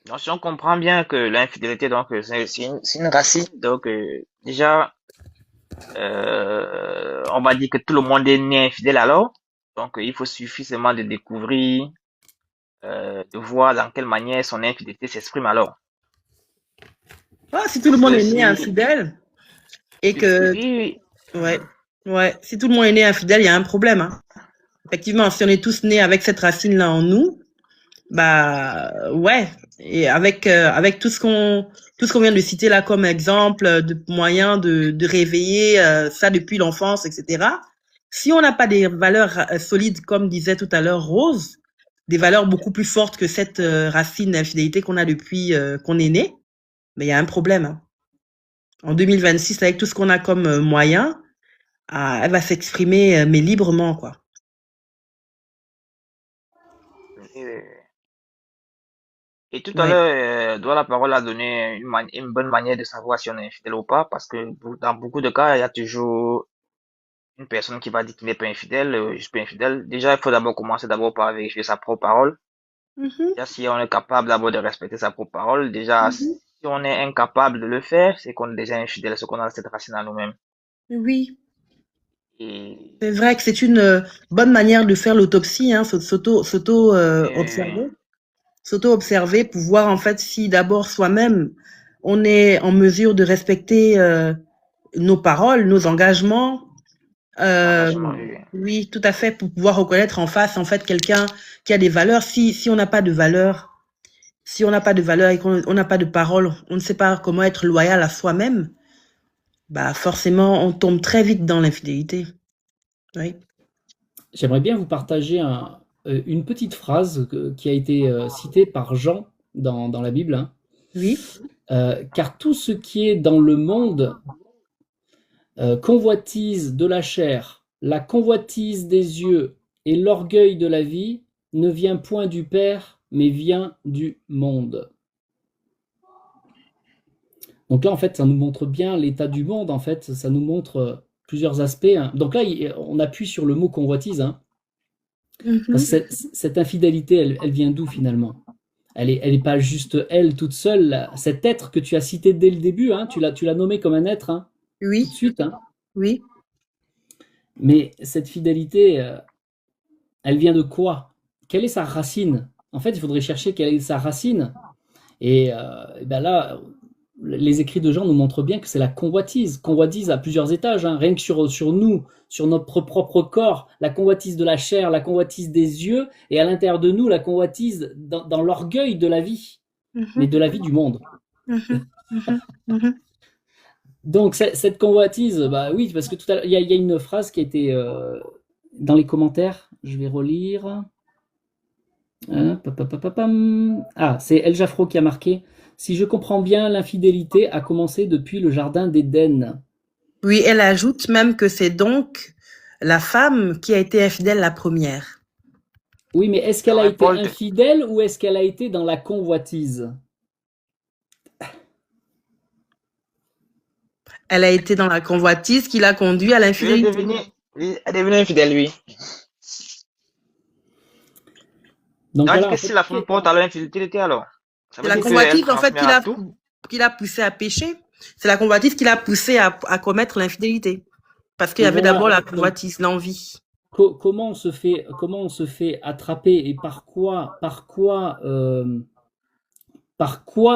Donc, si on comprend bien que l'infidélité, donc, c'est une racine, donc, déjà, on va dire que tout le monde est né infidèle alors. Donc, il faut suffisamment de découvrir, de voir dans quelle manière son infidélité s'exprime alors. Ah, si tout le monde est né infidèle et que Oui. ouais, si tout le monde est né infidèle, il y a un problème, hein. Effectivement, si on est tous nés avec cette racine-là en nous, ouais, et avec tout ce qu'on vient de citer là comme exemple de moyens de réveiller ça depuis l'enfance, etc. Si on n'a pas des valeurs solides, comme disait tout à l'heure Rose, des valeurs beaucoup plus fortes que cette racine d'infidélité qu'on a depuis qu'on est né, il y a un problème, hein. En 2026, avec tout ce qu'on a comme moyens, elle va s'exprimer mais librement, quoi. Et tout à l'heure, doit la parole a donné une bonne manière de savoir si on est infidèle ou pas, parce que dans beaucoup de cas, il y a toujours une personne qui va dire qu'il n'est pas infidèle, je suis pas infidèle. Déjà, il faut d'abord commencer par vérifier sa propre parole. Déjà, si on est capable d'abord de respecter sa propre parole, déjà, si on est incapable de le faire, c'est qu'on est déjà infidèle, c'est qu'on a cette racine à nous-mêmes. Oui, Et, c'est vrai que c'est une bonne manière de faire l'autopsie, hein, observer, euh, s'auto-observer pour voir en fait si d'abord soi-même on est en mesure de respecter nos paroles, nos engagements. Euh, l'engagement, oui. oui, tout à fait, pour pouvoir reconnaître en face en fait quelqu'un qui a des valeurs. Si on n'a pas de valeurs, si on n'a pas de valeurs et qu'on n'a pas de paroles, on ne sait pas comment être loyal à soi-même, bah forcément on tombe très vite dans l'infidélité. Oui. J'aimerais bien vous partager une petite phrase qui a été citée par Jean dans la Bible, hein. Oui. Car tout ce qui est dans le monde, convoitise de la chair, la convoitise des yeux et l'orgueil de la vie, ne vient point du Père, mais vient du monde. Donc là, en fait, ça nous montre bien l'état du monde, en fait, ça nous montre plusieurs aspects, hein. Donc là, on appuie sur le mot convoitise, hein. Parce que cette infidélité, elle vient d'où finalement? Elle est pas juste elle toute seule, là. Cet être que tu as cité dès le début, hein, tu l'as nommé comme un être, hein, tout Oui, de suite, hein. oui. Mais cette fidélité, elle vient de quoi? Quelle est sa racine? En fait, il faudrait chercher quelle est sa racine. Et ben là, les écrits de Jean nous montrent bien que c'est la convoitise. Convoitise à plusieurs étages, hein. Rien que sur nous, sur notre propre corps, la convoitise de la chair, la convoitise des yeux, et à l'intérieur de nous, la convoitise dans l'orgueil de la vie, mais de la vie du monde. Donc cette convoitise, bah oui, parce que tout à l'heure, il y a une phrase qui a été dans les commentaires, je vais relire. Ah, c'est El Jafro qui a marqué. Si je comprends bien, l'infidélité a commencé depuis le jardin d'Éden. Oui, elle ajoute même que c'est donc la femme qui a été infidèle la première. Oui, mais est-ce qu'elle a été infidèle ou est-ce qu'elle a été dans la convoitise? Elle a été dans la convoitise qui l'a conduit à l'infidélité. Elle est devenue infidèle, oui. Donc voilà, voilà, que si la femme porte alors l'infidélité alors? C'est la convoitise en fait qui l'a poussé à pécher. C'est la convoitise qui l'a poussé à commettre l'infidélité. Parce qu'il y avait d'abord la convoitise, l'envie. Comment on se fait attraper et par quoi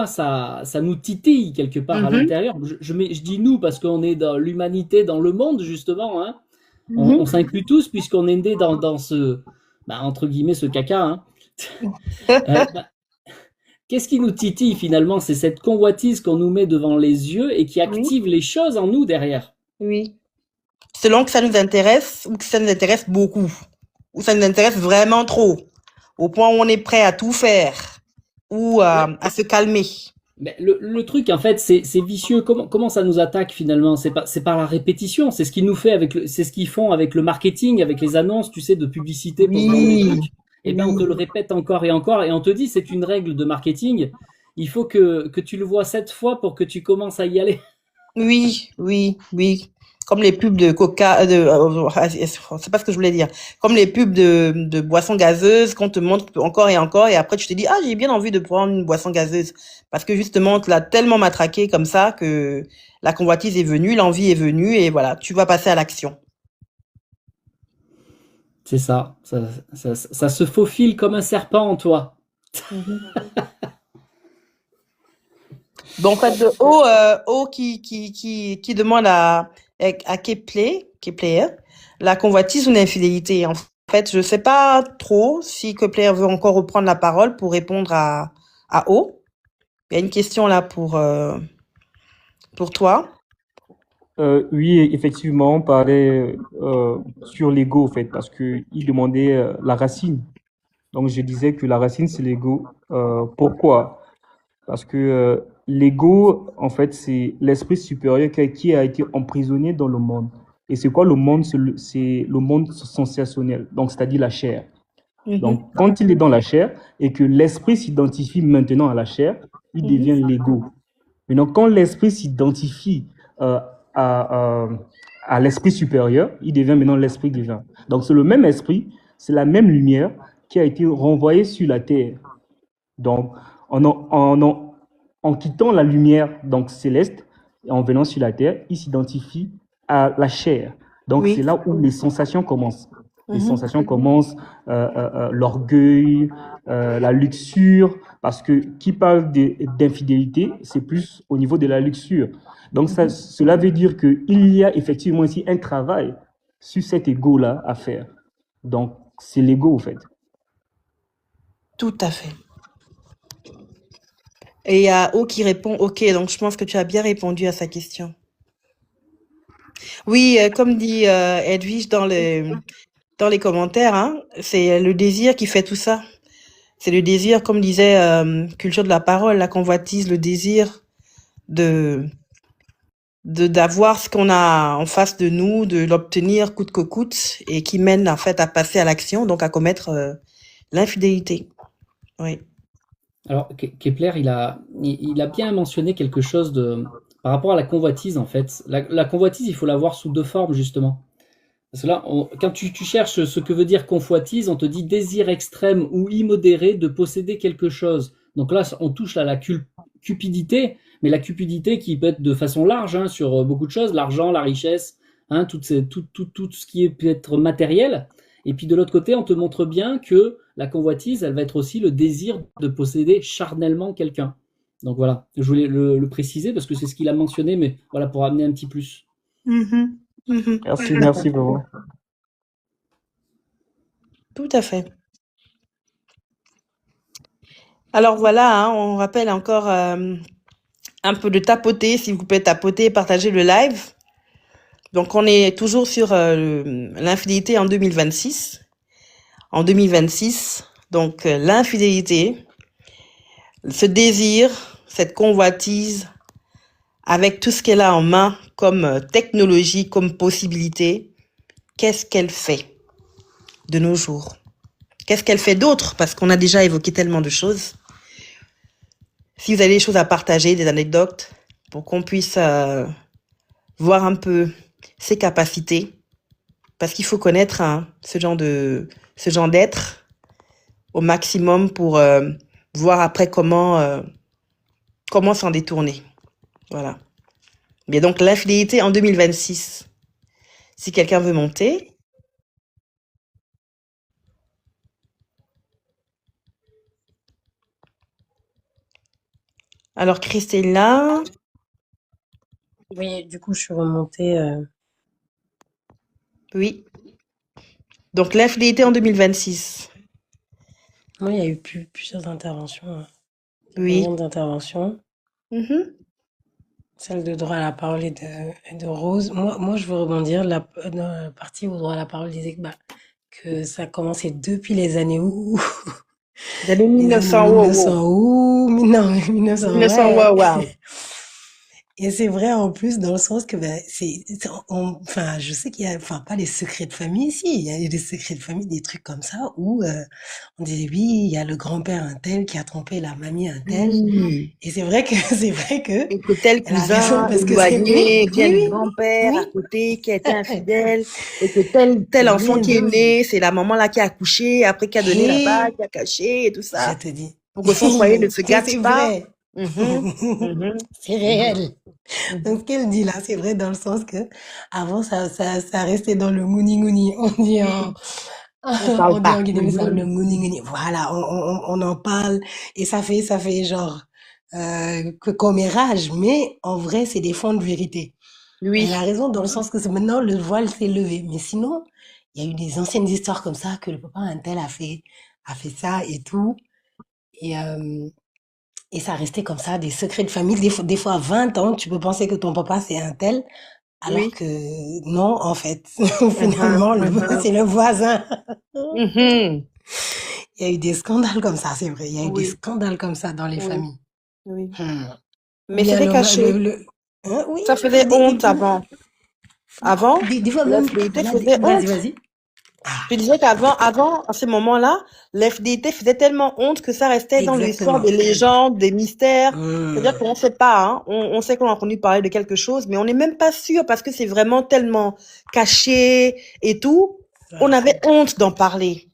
ça nous titille quelque part à l'intérieur? Je dis nous parce qu'on est dans l'humanité, dans le monde justement, hein. On s'inclut tous puisqu'on est né dans ce, entre guillemets, ce caca, hein. Qu'est-ce qui nous titille finalement? C'est cette convoitise qu'on nous met devant les yeux et qui active les choses en nous derrière. Oui. Selon que ça nous intéresse ou que ça nous intéresse beaucoup, ou ça nous intéresse vraiment trop, au point où on est prêt à tout faire ou à se calmer. Mais le truc, en fait, c'est vicieux. Comment ça nous attaque finalement? C'est par la répétition. C'est ce qu'ils nous fait c'est ce qu'ils font avec le marketing, avec les annonces, tu sais, de publicité pour vendre des trucs. Et bien, on te le répète encore et encore, et on te dit, c'est une règle de marketing. Il faut que tu le vois 7 fois pour que tu commences à y aller. Oui. Comme les pubs de Coca, c'est pas ce que je voulais dire. Comme les pubs de boissons gazeuses qu'on te montre encore et encore, et après tu te dis, ah, j'ai bien envie de prendre une boisson gazeuse. Parce que justement, tu l'as tellement matraqué comme ça que la convoitise est venue, l'envie est venue, et voilà, tu vas passer à l'action. C'est ça. Ça se faufile comme un serpent en toi. Bon, en fait, de O qui demande à Kepler, la convoitise ou l'infidélité. En fait, je sais pas trop si Kepler veut encore reprendre la parole pour répondre à O. Il y a une question là pour toi. Oui, effectivement, on parlait sur l'ego, en fait, parce qu'il demandait la racine. Donc, je disais que la racine, c'est l'ego. Pourquoi? Parce que l'ego, en fait, c'est l'esprit supérieur qui a été emprisonné dans le monde. Et c'est quoi le monde? C'est le monde sensationnel, donc c'est-à-dire la chair. Donc, quand il est dans la chair et que l'esprit s'identifie maintenant à la chair, il devient l'ego. Maintenant, quand l'esprit s'identifie à l'esprit supérieur, il devient maintenant l'esprit divin. Donc, c'est le même esprit, c'est la même lumière qui a été renvoyée sur la terre. Donc, en quittant la lumière donc céleste et en venant sur la terre, il s'identifie à la chair. Donc, c'est Oui. là où les sensations commencent. Les Mhm. sensations commencent, l'orgueil, la luxure, parce que qui parle d'infidélité, c'est plus au niveau de la luxure. Donc, ça, cela veut dire qu'il y a effectivement ici un travail sur cet ego-là à faire. Donc, c'est l'ego, en fait. Tout à fait. Et il y a O qui répond, ok, donc je pense que tu as bien répondu à sa question. Oui, comme dit Edwige dans les commentaires, hein, c'est le désir qui fait tout ça. C'est le désir, comme disait Culture de la parole, la convoitise, le désir d'avoir ce qu'on a en face de nous, de l'obtenir coûte que coûte, et qui mène en fait à passer à l'action, donc à commettre l'infidélité. Oui. Alors, Kepler, il a bien mentionné quelque chose par rapport à la convoitise, en fait. La convoitise, il faut la voir sous deux formes, justement. Parce que là, quand tu cherches ce que veut dire convoitise, on te dit désir extrême ou immodéré de posséder quelque chose. Donc là, on touche à la cupidité, mais la cupidité qui peut être de façon large, hein, sur beaucoup de choses, l'argent, la richesse, hein, tout ce qui peut être matériel. Et puis de l'autre côté, on te montre bien que la convoitise, elle va être aussi le désir de posséder charnellement quelqu'un. Donc voilà, je voulais le préciser parce que c'est ce qu'il a mentionné, mais voilà, pour amener un petit plus. Mhm. Mhm. Merci vraiment. Tout à fait. Alors voilà, hein, on rappelle encore un peu de tapoter, si vous pouvez tapoter, partager le live. Donc on est toujours sur l'infidélité en 2026. En 2026, donc l'infidélité, ce désir, cette convoitise, avec tout ce qu'elle a en main comme technologie, comme possibilité, qu'est-ce qu'elle fait de nos jours? Qu'est-ce qu'elle fait d'autre? Parce qu'on a déjà évoqué tellement de choses. Si vous avez des choses à partager, des anecdotes, pour qu'on puisse voir un peu ses capacités, parce qu'il faut connaître ce genre d'être au maximum pour voir après comment s'en détourner. Voilà. Mais donc l'infidélité en 2026. Si quelqu'un veut monter. Alors Christella. Oui, du coup, je suis remontée. Oui. Donc l'infidélité en 2026. Moi, il y a eu plusieurs interventions. Oui. Combien d'interventions? Celle de droit à la parole et de Rose. Moi, je veux rebondir. Dans la partie où droit à la parole disait que ça commençait depuis les années où Les années les 1900, années wow, 1900 où non, 1900, 1900, ouais. wow. Et c'est vrai en plus dans le sens que enfin je sais qu'il y a enfin pas les secrets de famille ici, il y a des secrets de famille, des trucs comme ça où on disait oui, il y a le grand-père un tel qui a trompé la mamie un tel. Et c'est vrai que Et que tel elle a raison cousin parce que c'est éloigné, oui, tel oui, grand-père oui. à côté qui a été infidèle, et que tel enfant qui est Oui. né, c'est la maman là qui a accouché, après qui a donné la bague, Et qui a caché et tout je ça, te dis pour que son foyer ne se que gâte c'est pas. vrai. Mhm. C'est réel. Donc, ce qu'elle dit là, c'est vrai dans le sens que avant ça restait dans le mouni-mouni. On dit On parle on dit pas. en Guinée, ça, le mouni-mouni. Voilà, on en parle et ça fait genre que commérage, mais en vrai, c'est des fonds de vérité. Oui. Elle a raison dans le sens que maintenant le voile s'est levé, mais sinon, il y a eu des anciennes histoires comme ça que le papa un tel a fait ça et tout. Et ça restait comme ça, des secrets de famille. Des fois, à 20 ans, tu peux penser que ton papa, c'est un tel, alors Oui. que non, en fait. Finalement, c'est le voisin. Mhm. Il y a eu des scandales comme ça, c'est vrai. Il y a eu des Oui. scandales comme ça dans les Oui. familles. Oui. Ou Mais bien c'était caché. Hein, oui, Ça faisait honte avant. Avant, des fois même, l'infidélité voilà, faisait honte. vas-y. Je disais qu'avant, à ce moment-là, l'FDT faisait tellement honte que ça restait dans l'histoire Exactement. des légendes, des mystères. C'est-à-dire qu'on ne sait pas, hein. On sait qu'on a entendu parler de quelque chose, mais on n'est même pas sûr parce que c'est vraiment tellement caché et tout. On avait honte d'en parler.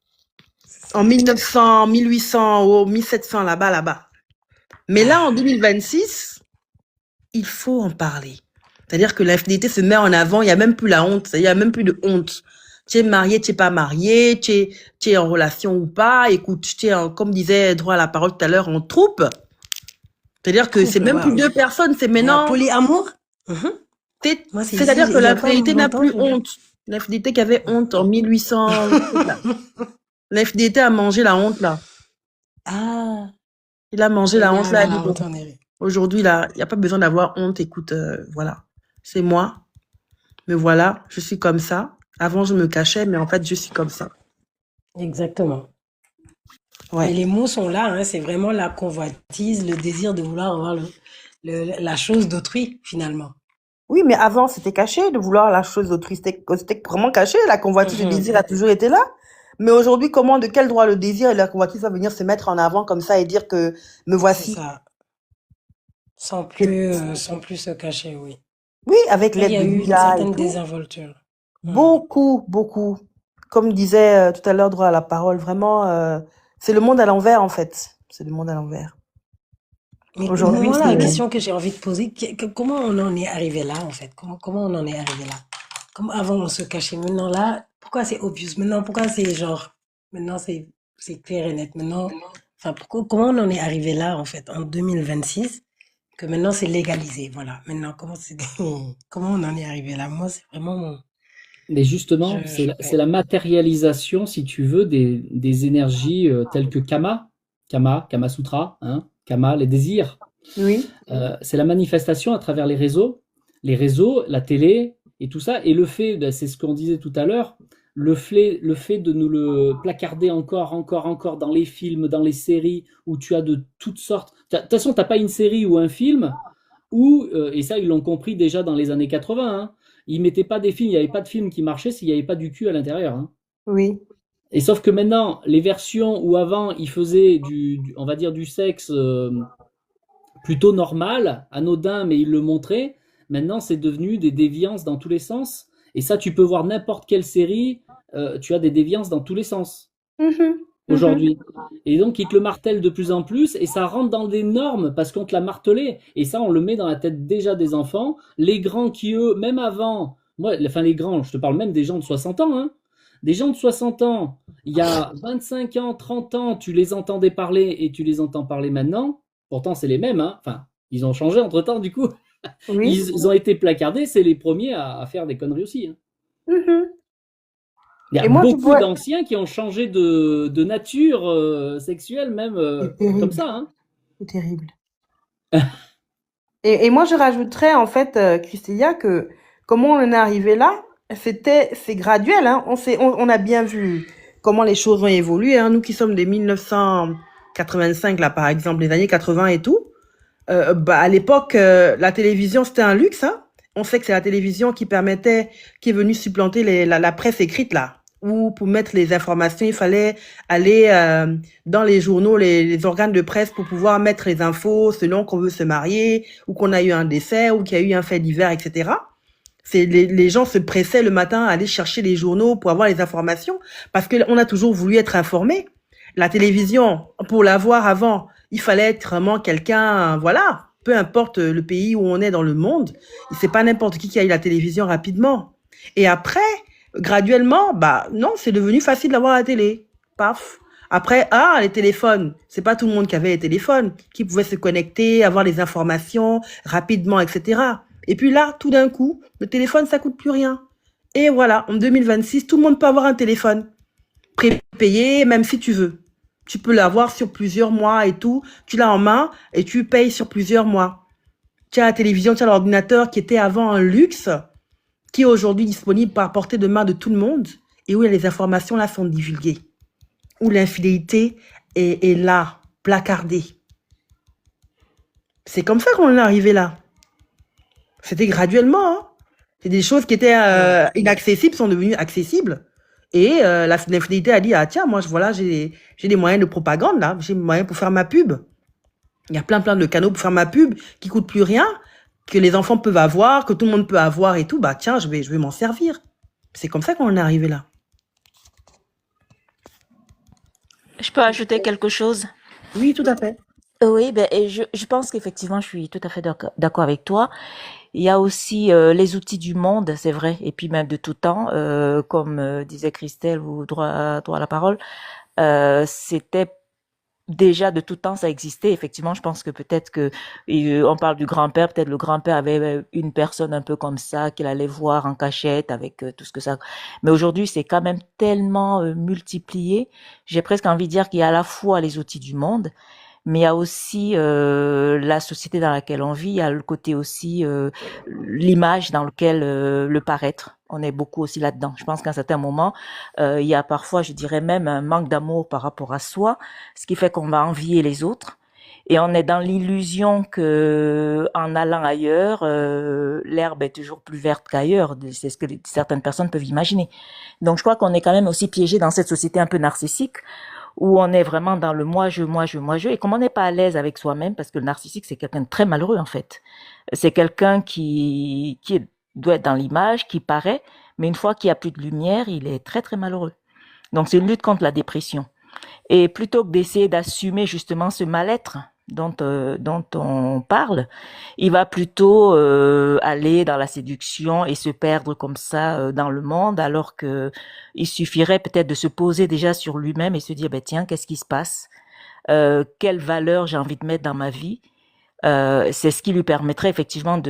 En 1900, 1800 ou 1700, là-bas. Mais là, en 2026, il faut en parler. C'est-à-dire que l'infidélité se met en avant, il n'y a même plus la honte, il n'y a même plus de honte. Tu es marié, tu n'es pas marié, tu es en relation ou pas, écoute, tu es, comme disait droit à la parole tout à l'heure, en troupe. C'est-à-dire que c'est Trouble, même plus waouh. deux personnes, c'est Ah, maintenant... polyamour? Mhm. Moi, c'est C'est-à-dire ici, que il y a pas l'infidélité n'a longtemps, plus j'ai vu. honte. L'infidélité qui avait honte en 1800... là. L'infidélité a mangé la honte, là. Ah, Il a mangé il la est honte, là. à Il dit, la bon, honte en effet. aujourd'hui, là, il n'y a pas besoin d'avoir honte. Écoute, voilà. C'est moi. Mais voilà, je suis comme ça. Avant, je me cachais, mais en fait, je suis comme ça. Exactement. Et Ouais. les mots sont là, hein, c'est vraiment la convoitise, le désir de vouloir avoir la chose d'autrui, finalement. Oui, mais avant, c'était caché de vouloir la chose d'autrui. C'était vraiment caché. La convoitise, le Mhm. désir a toujours été là. Mais aujourd'hui, comment, de quel droit le désir et la convoitise va venir se mettre en avant comme ça et dire que me C'est voici? ça. Sans plus se cacher, oui. Oui, avec Là, il y l'aide a de eu une l'IA et certaine tout. désinvolture. Mhm. Beaucoup, beaucoup. Comme disait tout à l'heure droit à la parole, vraiment, c'est le monde à l'envers, en fait. C'est le monde à l'envers. Mais Aujourd'hui, moi, la c'est... question que j'ai envie de poser, comment on en est arrivé là, en fait? Comment on en est arrivé là? Comme avant, on se cachait. Maintenant, là, pourquoi c'est obvious? Maintenant, pourquoi c'est genre, maintenant, c'est clair et net. Maintenant, enfin, comment on en est arrivé là, en fait, en 2026, que maintenant c'est légalisé, voilà. Maintenant, comment on en est arrivé là? Moi, c'est vraiment Mais justement, c'est la matérialisation, si tu veux, des énergies telles que Kama Sutra, hein, Kama, les désirs. Oui. C'est la manifestation à travers les réseaux, la télé et tout ça. Et le fait, c'est ce qu'on disait tout à l'heure, le fait de nous le placarder encore dans les films, dans les séries, où tu as de toutes sortes. De toute façon, tu n'as pas une série ou un film où, et ça, ils l'ont compris déjà dans les années 80, hein, ils mettaient pas des films, il n'y avait pas de film qui marchait s'il n'y avait pas du cul à l'intérieur. Hein. Oui. Et sauf que maintenant, les versions où avant, ils faisaient on va dire du sexe plutôt normal, anodin, mais ils le montraient, maintenant, c'est devenu des déviances dans tous les sens. Et ça, tu peux voir n'importe quelle série, tu as des déviances dans tous les sens. Aujourd'hui. Et donc, ils te le martèlent de plus en plus et ça rentre dans des normes parce qu'on te l'a martelé. Et ça, on le met dans la tête déjà des enfants. Les grands qui, eux, même avant, les grands, je te parle même des gens de 60 ans, hein. Des gens de 60 ans, il y a 25 ans, 30 ans, tu les entendais parler et tu les entends parler maintenant. Pourtant, c'est les mêmes, hein. Enfin, ils ont changé entre-temps, du coup. Oui. Ils ont été placardés, c'est les premiers à faire des conneries aussi, hein. Il y a beaucoup d'anciens qui ont changé de nature sexuelle, même comme ça. Hein. C'est terrible. et moi, je rajouterais, en fait, Christelia, que comment on en est arrivé là, c'est graduel. Hein. On a bien vu comment les choses ont évolué. Hein. Nous qui sommes des 1985, là, par exemple, les années 80 et tout, à l'époque, la télévision, c'était un luxe. Hein. On sait que c'est la télévision qui est venue supplanter la presse écrite, là. Où pour mettre les informations, il fallait aller dans les journaux, les organes de presse pour pouvoir mettre les infos selon qu'on veut se marier, ou qu'on a eu un décès, ou qu'il y a eu un fait divers, etc. Les gens se pressaient le matin à aller chercher les journaux pour avoir les informations, parce qu'on a toujours voulu être informé. La télévision, pour l'avoir avant, il fallait être vraiment quelqu'un, voilà, peu importe le pays où on est dans le monde, c'est pas n'importe qui a eu la télévision rapidement. Et après, graduellement, non, c'est devenu facile d'avoir la télé. Paf. Après, les téléphones. C'est pas tout le monde qui avait les téléphones, qui pouvait se connecter, avoir les informations rapidement, etc. Et puis là, tout d'un coup, le téléphone, ça coûte plus rien. Et voilà, en 2026, tout le monde peut avoir un téléphone. Prépayé, même si tu veux. Tu peux l'avoir sur plusieurs mois et tout. Tu l'as en main et tu payes sur plusieurs mois. Tu as la télévision, tu as l'ordinateur qui était avant un luxe, qui est aujourd'hui disponible par portée de main de tout le monde et où les informations là sont divulguées, où l'infidélité est là, placardée. C'est comme ça qu'on est arrivé là. C'était graduellement. Hein. C'est des choses qui étaient inaccessibles sont devenues accessibles. Et l'infidélité a dit, tiens, moi, voilà, j'ai des moyens de propagande, là. J'ai des moyens pour faire ma pub. Il y a plein de canaux pour faire ma pub qui coûtent plus rien, que les enfants peuvent avoir, que tout le monde peut avoir et tout, tiens, je vais m'en servir. C'est comme ça qu'on en est arrivé là. Je peux ajouter quelque chose? Oui, tout à fait. Oui, ben, et je pense qu'effectivement, je suis tout à fait d'accord avec toi. Il y a aussi les outils du monde, c'est vrai, et puis même de tout temps, comme disait Christelle ou droit à la parole, c'était déjà de tout temps, ça existait. Effectivement, je pense que peut-être que on parle du grand-père, peut-être le grand-père avait une personne un peu comme ça qu'il allait voir en cachette avec tout ce que ça. Mais aujourd'hui, c'est quand même tellement multiplié. J'ai presque envie de dire qu'il y a à la fois les outils du monde, mais il y a aussi la société dans laquelle on vit, il y a le côté aussi l'image dans lequel le paraître. On est beaucoup aussi là-dedans. Je pense qu'à un certain moment, il y a parfois, je dirais même, un manque d'amour par rapport à soi, ce qui fait qu'on va envier les autres. Et on est dans l'illusion que, en allant ailleurs, l'herbe est toujours plus verte qu'ailleurs. C'est ce que certaines personnes peuvent imaginer. Donc, je crois qu'on est quand même aussi piégé dans cette société un peu narcissique, où on est vraiment dans le moi, je, et comme on n'est pas à l'aise avec soi-même, parce que le narcissique, c'est quelqu'un de très malheureux, en fait. C'est quelqu'un qui doit être dans l'image, qui paraît, mais une fois qu'il n'y a plus de lumière, il est très, très malheureux. Donc, c'est une lutte contre la dépression. Et plutôt que d'essayer d'assumer justement ce mal-être dont on parle, il va plutôt aller dans la séduction et se perdre comme ça dans le monde, alors que il suffirait peut-être de se poser déjà sur lui-même et se dire, ben tiens, qu'est-ce qui se passe? Quelle valeur j'ai envie de mettre dans ma vie? C'est ce qui lui permettrait effectivement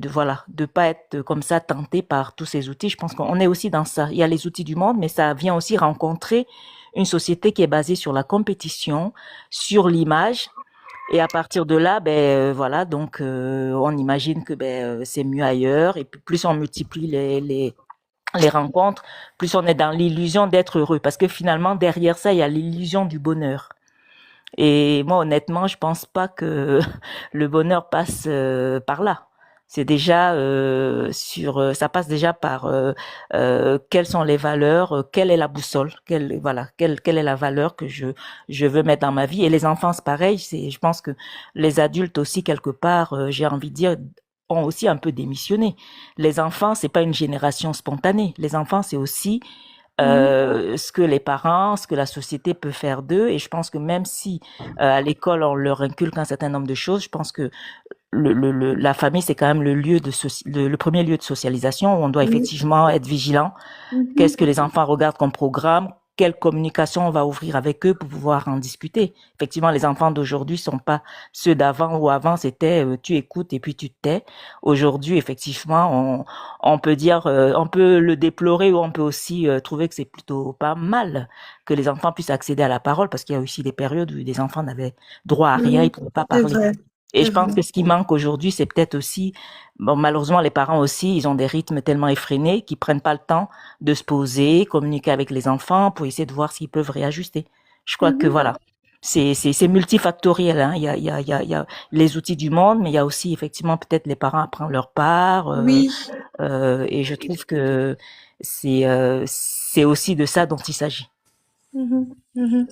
voilà, de pas être comme ça tenté par tous ces outils. Je pense qu'on est aussi dans ça. Il y a les outils du monde, mais ça vient aussi rencontrer une société qui est basée sur la compétition, sur l'image. Et à partir de là, voilà, donc on imagine que c'est mieux ailleurs. Et puis plus on multiplie les rencontres, plus on est dans l'illusion d'être heureux. Parce que finalement, derrière ça, il y a l'illusion du bonheur. Et moi, honnêtement, je pense pas que le bonheur passe par là. C'est déjà ça passe déjà par quelles sont les valeurs, quelle est la boussole, quelle est la valeur que je veux mettre dans ma vie. Et les enfants, c'est pareil. Je pense que les adultes aussi quelque part, j'ai envie de dire, ont aussi un peu démissionné. Les enfants, c'est pas une génération spontanée. Les enfants, c'est aussi ce que les parents, ce que la société peut faire d'eux. Et je pense que même si à l'école on leur inculque un certain nombre de choses, je pense que la famille c'est quand même le premier lieu de socialisation où on doit effectivement être vigilant. Qu'est-ce que les enfants regardent comme programme? Quelle communication on va ouvrir avec eux pour pouvoir en discuter. Effectivement, les enfants d'aujourd'hui sont pas ceux d'avant, où avant c'était tu écoutes et puis tu te tais. Aujourd'hui, effectivement, on peut dire, on peut le déplorer, ou on peut aussi trouver que c'est plutôt pas mal que les enfants puissent accéder à la parole, parce qu'il y a aussi des périodes où les enfants n'avaient droit à rien, ils pouvaient pas C'est parler. vrai, Et c'est je pense vrai. que ce qui manque aujourd'hui, c'est peut-être aussi, bon, malheureusement, les parents aussi, ils ont des rythmes tellement effrénés qu'ils prennent pas le temps de se poser, communiquer avec les enfants pour essayer de voir s'ils peuvent réajuster. Je crois que voilà, c'est multifactoriel, hein. Il y a les outils du monde, mais il y a aussi effectivement peut-être les parents à prendre leur part. Oui, Et je trouve que c'est aussi de ça dont il s'agit. mhm, mhm.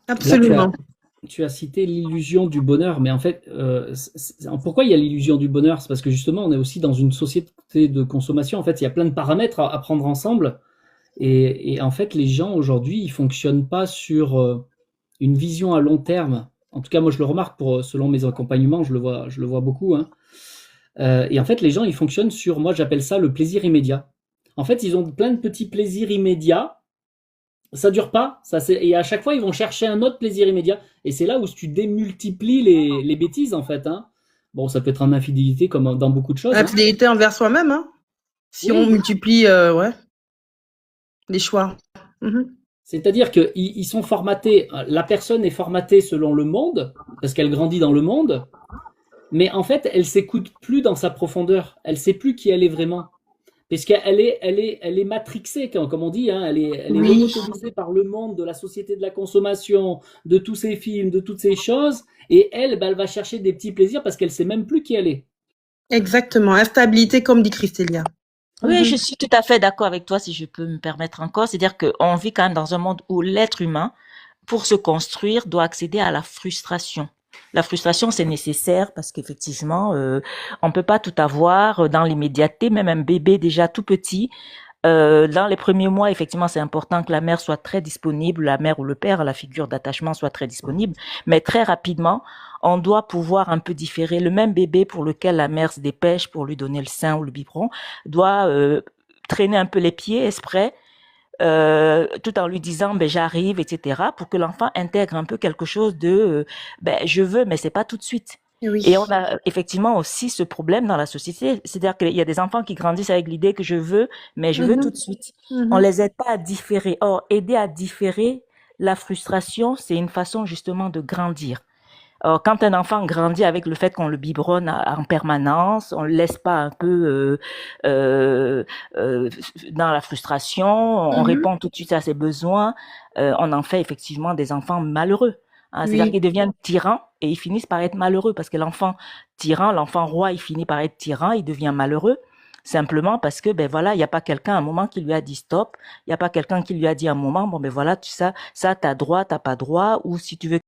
Là, Absolument. tu as cité l'illusion du bonheur, mais en fait, pourquoi il y a l'illusion du bonheur? C'est parce que justement, on est aussi dans une société de consommation. En fait, il y a plein de paramètres à prendre ensemble. Et en fait, les gens aujourd'hui, ils fonctionnent pas sur une vision à long terme. En tout cas, moi, je le remarque selon mes accompagnements, je le vois beaucoup, hein. Et en fait, les gens, ils fonctionnent sur, moi, j'appelle ça le plaisir immédiat. En fait, ils ont plein de petits plaisirs immédiats. Ça dure pas, et à chaque fois ils vont chercher un autre plaisir immédiat, et c'est là où tu démultiplies les bêtises en fait, hein. Bon, ça peut être en infidélité comme dans beaucoup de choses, La hein. fidélité envers soi-même, hein. Si on Oui, multiplie, ouais, les choix. Mhm. c'est-à-dire que ils sont formatés, la personne est formatée selon le monde parce qu'elle grandit dans le monde, mais en fait elle s'écoute plus dans sa profondeur, elle sait plus qui elle est vraiment. Parce qu'elle elle est matrixée, comme on dit, hein, elle est Oui, lobotomisée par le monde de la société de la consommation, de tous ces films, de toutes ces choses, et elle, elle va chercher des petits plaisirs parce qu'elle sait même plus qui elle est. exactement. Instabilité, comme dit Christelia. Oui, je Mhm. suis tout à fait d'accord avec toi, si je peux me permettre encore. C'est-à-dire qu'on vit quand même dans un monde où l'être humain, pour se construire, doit accéder à la frustration. La frustration, c'est nécessaire parce qu'effectivement, on peut pas tout avoir dans l'immédiateté. Même un bébé déjà tout petit Dans les premiers mois, effectivement, c'est important que la mère soit très disponible, la mère ou le père, la figure d'attachement soit très disponible, mais très rapidement, on doit pouvoir un peu différer. Le même bébé pour lequel la mère se dépêche pour lui donner le sein ou le biberon doit traîner un peu les pieds exprès, tout en lui disant ben j'arrive, etc., pour que l'enfant intègre un peu quelque chose de ben je veux, mais c'est pas tout de suite. Et Oui. on a effectivement aussi ce problème dans la société, c'est-à-dire qu'il y a des enfants qui grandissent avec l'idée que je veux, mais je veux tout de suite. On les aide pas à différer. Or, aider à différer la frustration, c'est une façon justement de grandir. Alors, quand un enfant grandit avec le fait qu'on le biberonne en permanence, on le laisse pas un peu dans la frustration, on répond tout de suite à ses besoins, on en fait effectivement des enfants malheureux. Hein, c'est-à-dire Oui. qu'ils deviennent tyrans et ils finissent par être malheureux parce que l'enfant tyran, l'enfant roi, il finit par être tyran, il devient malheureux. Simplement parce que, ben voilà, il n'y a pas quelqu'un à un moment qui lui a dit stop, il n'y a pas quelqu'un qui lui a dit à un moment, bon ben voilà, ça, t'as droit, t'as pas droit, ou si tu veux